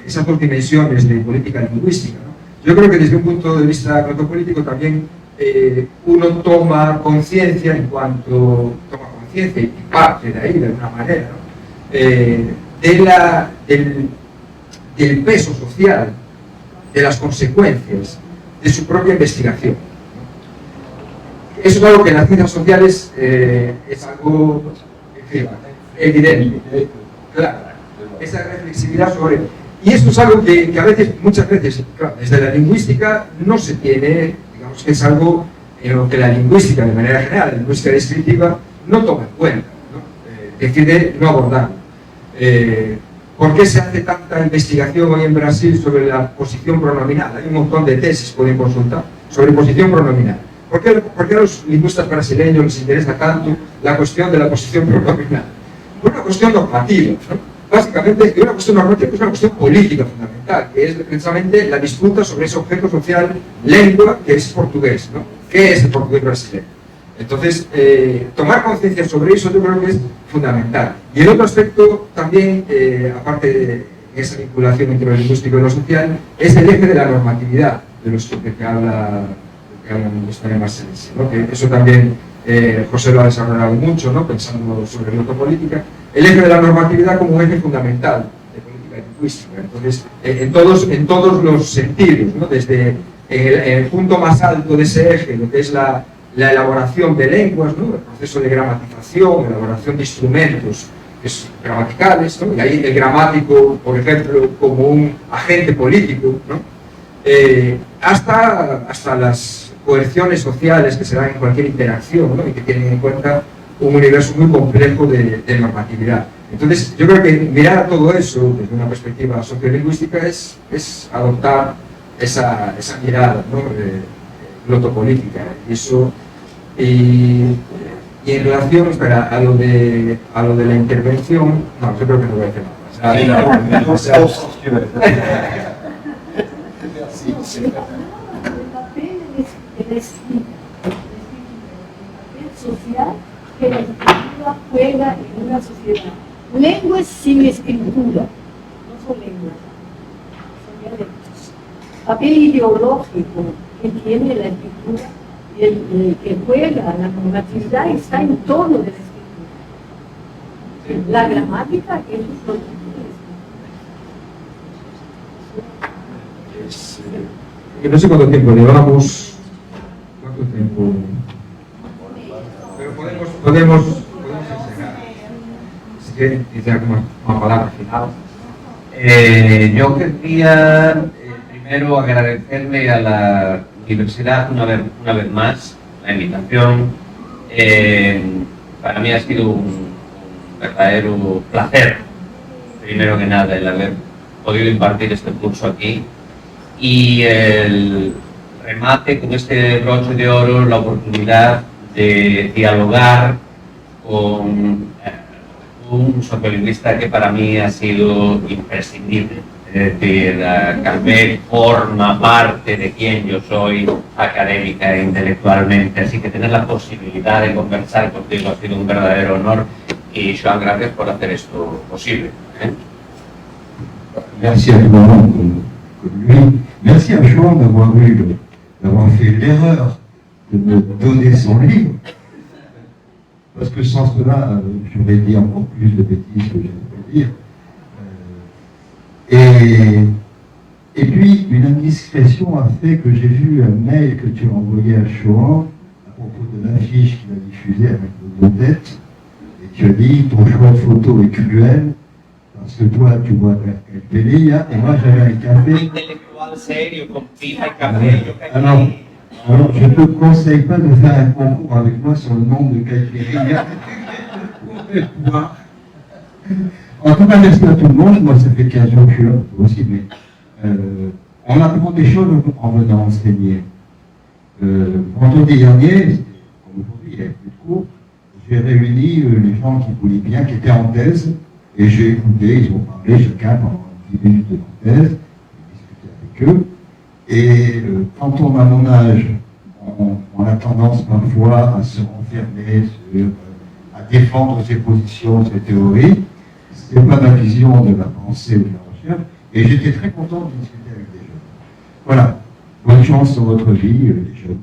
esas dos dimensiones de política lingüística, ¿no?, yo creo que desde un punto de vista glotopolítico también uno toma conciencia y parte de ahí de alguna manera, ¿no?, del peso social, de las consecuencias de su propia investigación, ¿no? Eso es algo que en las ciencias sociales es algo evidente, claro, esa reflexividad sobre... Y esto es algo que muchas veces, claro, desde la lingüística no se tiene, digamos que es algo en lo que la lingüística, de manera general, la lingüística descriptiva, no toma en cuenta, ¿no? Decide no abordarlo. ¿Por qué se hace tanta investigación hoy en Brasil sobre la posición pronominal? Hay un montón de tesis que pueden consultar sobre posición pronominal. ¿Por qué a los lingüistas brasileños les interesa tanto la cuestión de la posición pronominal? Por una cuestión normativa, ¿no? Básicamente, una cuestión normativa que es una cuestión política fundamental, que es precisamente la disputa sobre ese objeto social, lengua, que es portugués, ¿no? ¿Qué es el portugués brasileño? Entonces, tomar conciencia sobre eso yo creo que es fundamental. Y el otro aspecto también, aparte de esa vinculación entre lo lingüístico y lo social, es el eje de la normatividad de los que habla en historia marcelense, ¿no? Que eso también José lo ha desarrollado mucho, ¿no?, pensando sobre glotopolítica. El eje de la normatividad como un eje fundamental de política lingüística. Entonces, en todos los sentidos, ¿no?, desde el punto más alto de ese eje, lo que es la elaboración de lenguas, ¿no?, el proceso de gramatización, elaboración de instrumentos gramaticales, ¿no?, y ahí el gramático, por ejemplo, como un agente político, ¿no?, hasta las coerciones sociales que se dan en cualquier interacción, ¿no?, y que tienen en cuenta un universo muy complejo de normatividad. Entonces, yo creo que mirar a todo eso desde una perspectiva sociolingüística es adoptar esa mirada, ¿no?, glotopolítica. Y en relación, a lo de la intervención, no, yo creo que no voy a decir nada. El papel social que la escritura juega en una sociedad. Lenguas sin escritura, no son lenguas, son dialectos. Papel ideológico que tiene la escritura y el que juega la normatividad está en torno de la escritura. La gramática es un producto de no sé cuánto tiempo llevamos. ¿Cuánto tiempo? Pero podemos enseñar. Si quieren decir alguna palabra final. Yo querría primero agradecerle a la universidad una vez más la invitación. Para mí ha sido un verdadero placer, primero que nada, el haber podido impartir este curso aquí. Y el remate con este broche de oro, la oportunidad de dialogar con un sociolingüista que para mí ha sido imprescindible. Es decir, Calvet forma parte de quien yo soy académica e intelectualmente, así que tener la posibilidad de conversar contigo ha sido un verdadero honor y Joan, gracias por hacer esto posible. Merci à toi, lui. Merci à Joan d'avoir fait l'erreur de me donner son livre, parce que sans cela, j'aurais dit encore plus de bêtises que j'ai pu dire. Et puis, une indiscrétion a fait que j'ai vu un mail que tu as envoyé à Joan à propos de l'affiche qu'il a diffusée avec nos deux têtes, et tu as dit ton choix de photo est cruel, parce que toi, tu bois el pelilla, et moi, j'avais un café. Intelectual serio, con pizza y café. Alors, Alors, je ne te conseille pas de faire un concours avec moi sur le nombre de caipirinhas pour pouvoir. En tout cas, merci à tout le monde. Moi, ça fait 15 jours que je suis là aussi, mais on apprend des choses en venant enseigner. Vendredi dernier, comme aujourd'hui, il n'y avait plus de cours, j'ai réuni les gens qui voulaient bien, qui étaient en thèse, et j'ai écouté, ils ont parlé chacun pendant 10 minutes de leur thèse, j'ai discuté avec eux, et quand on a mon âge, on a tendance parfois à se renfermer à défendre ses positions, ses théories. Ce n'est pas ma vision de la pensée ou de la recherche, et j'étais très content de discuter avec des jeunes. Voilà, bonne chance dans votre vie, les jeunes.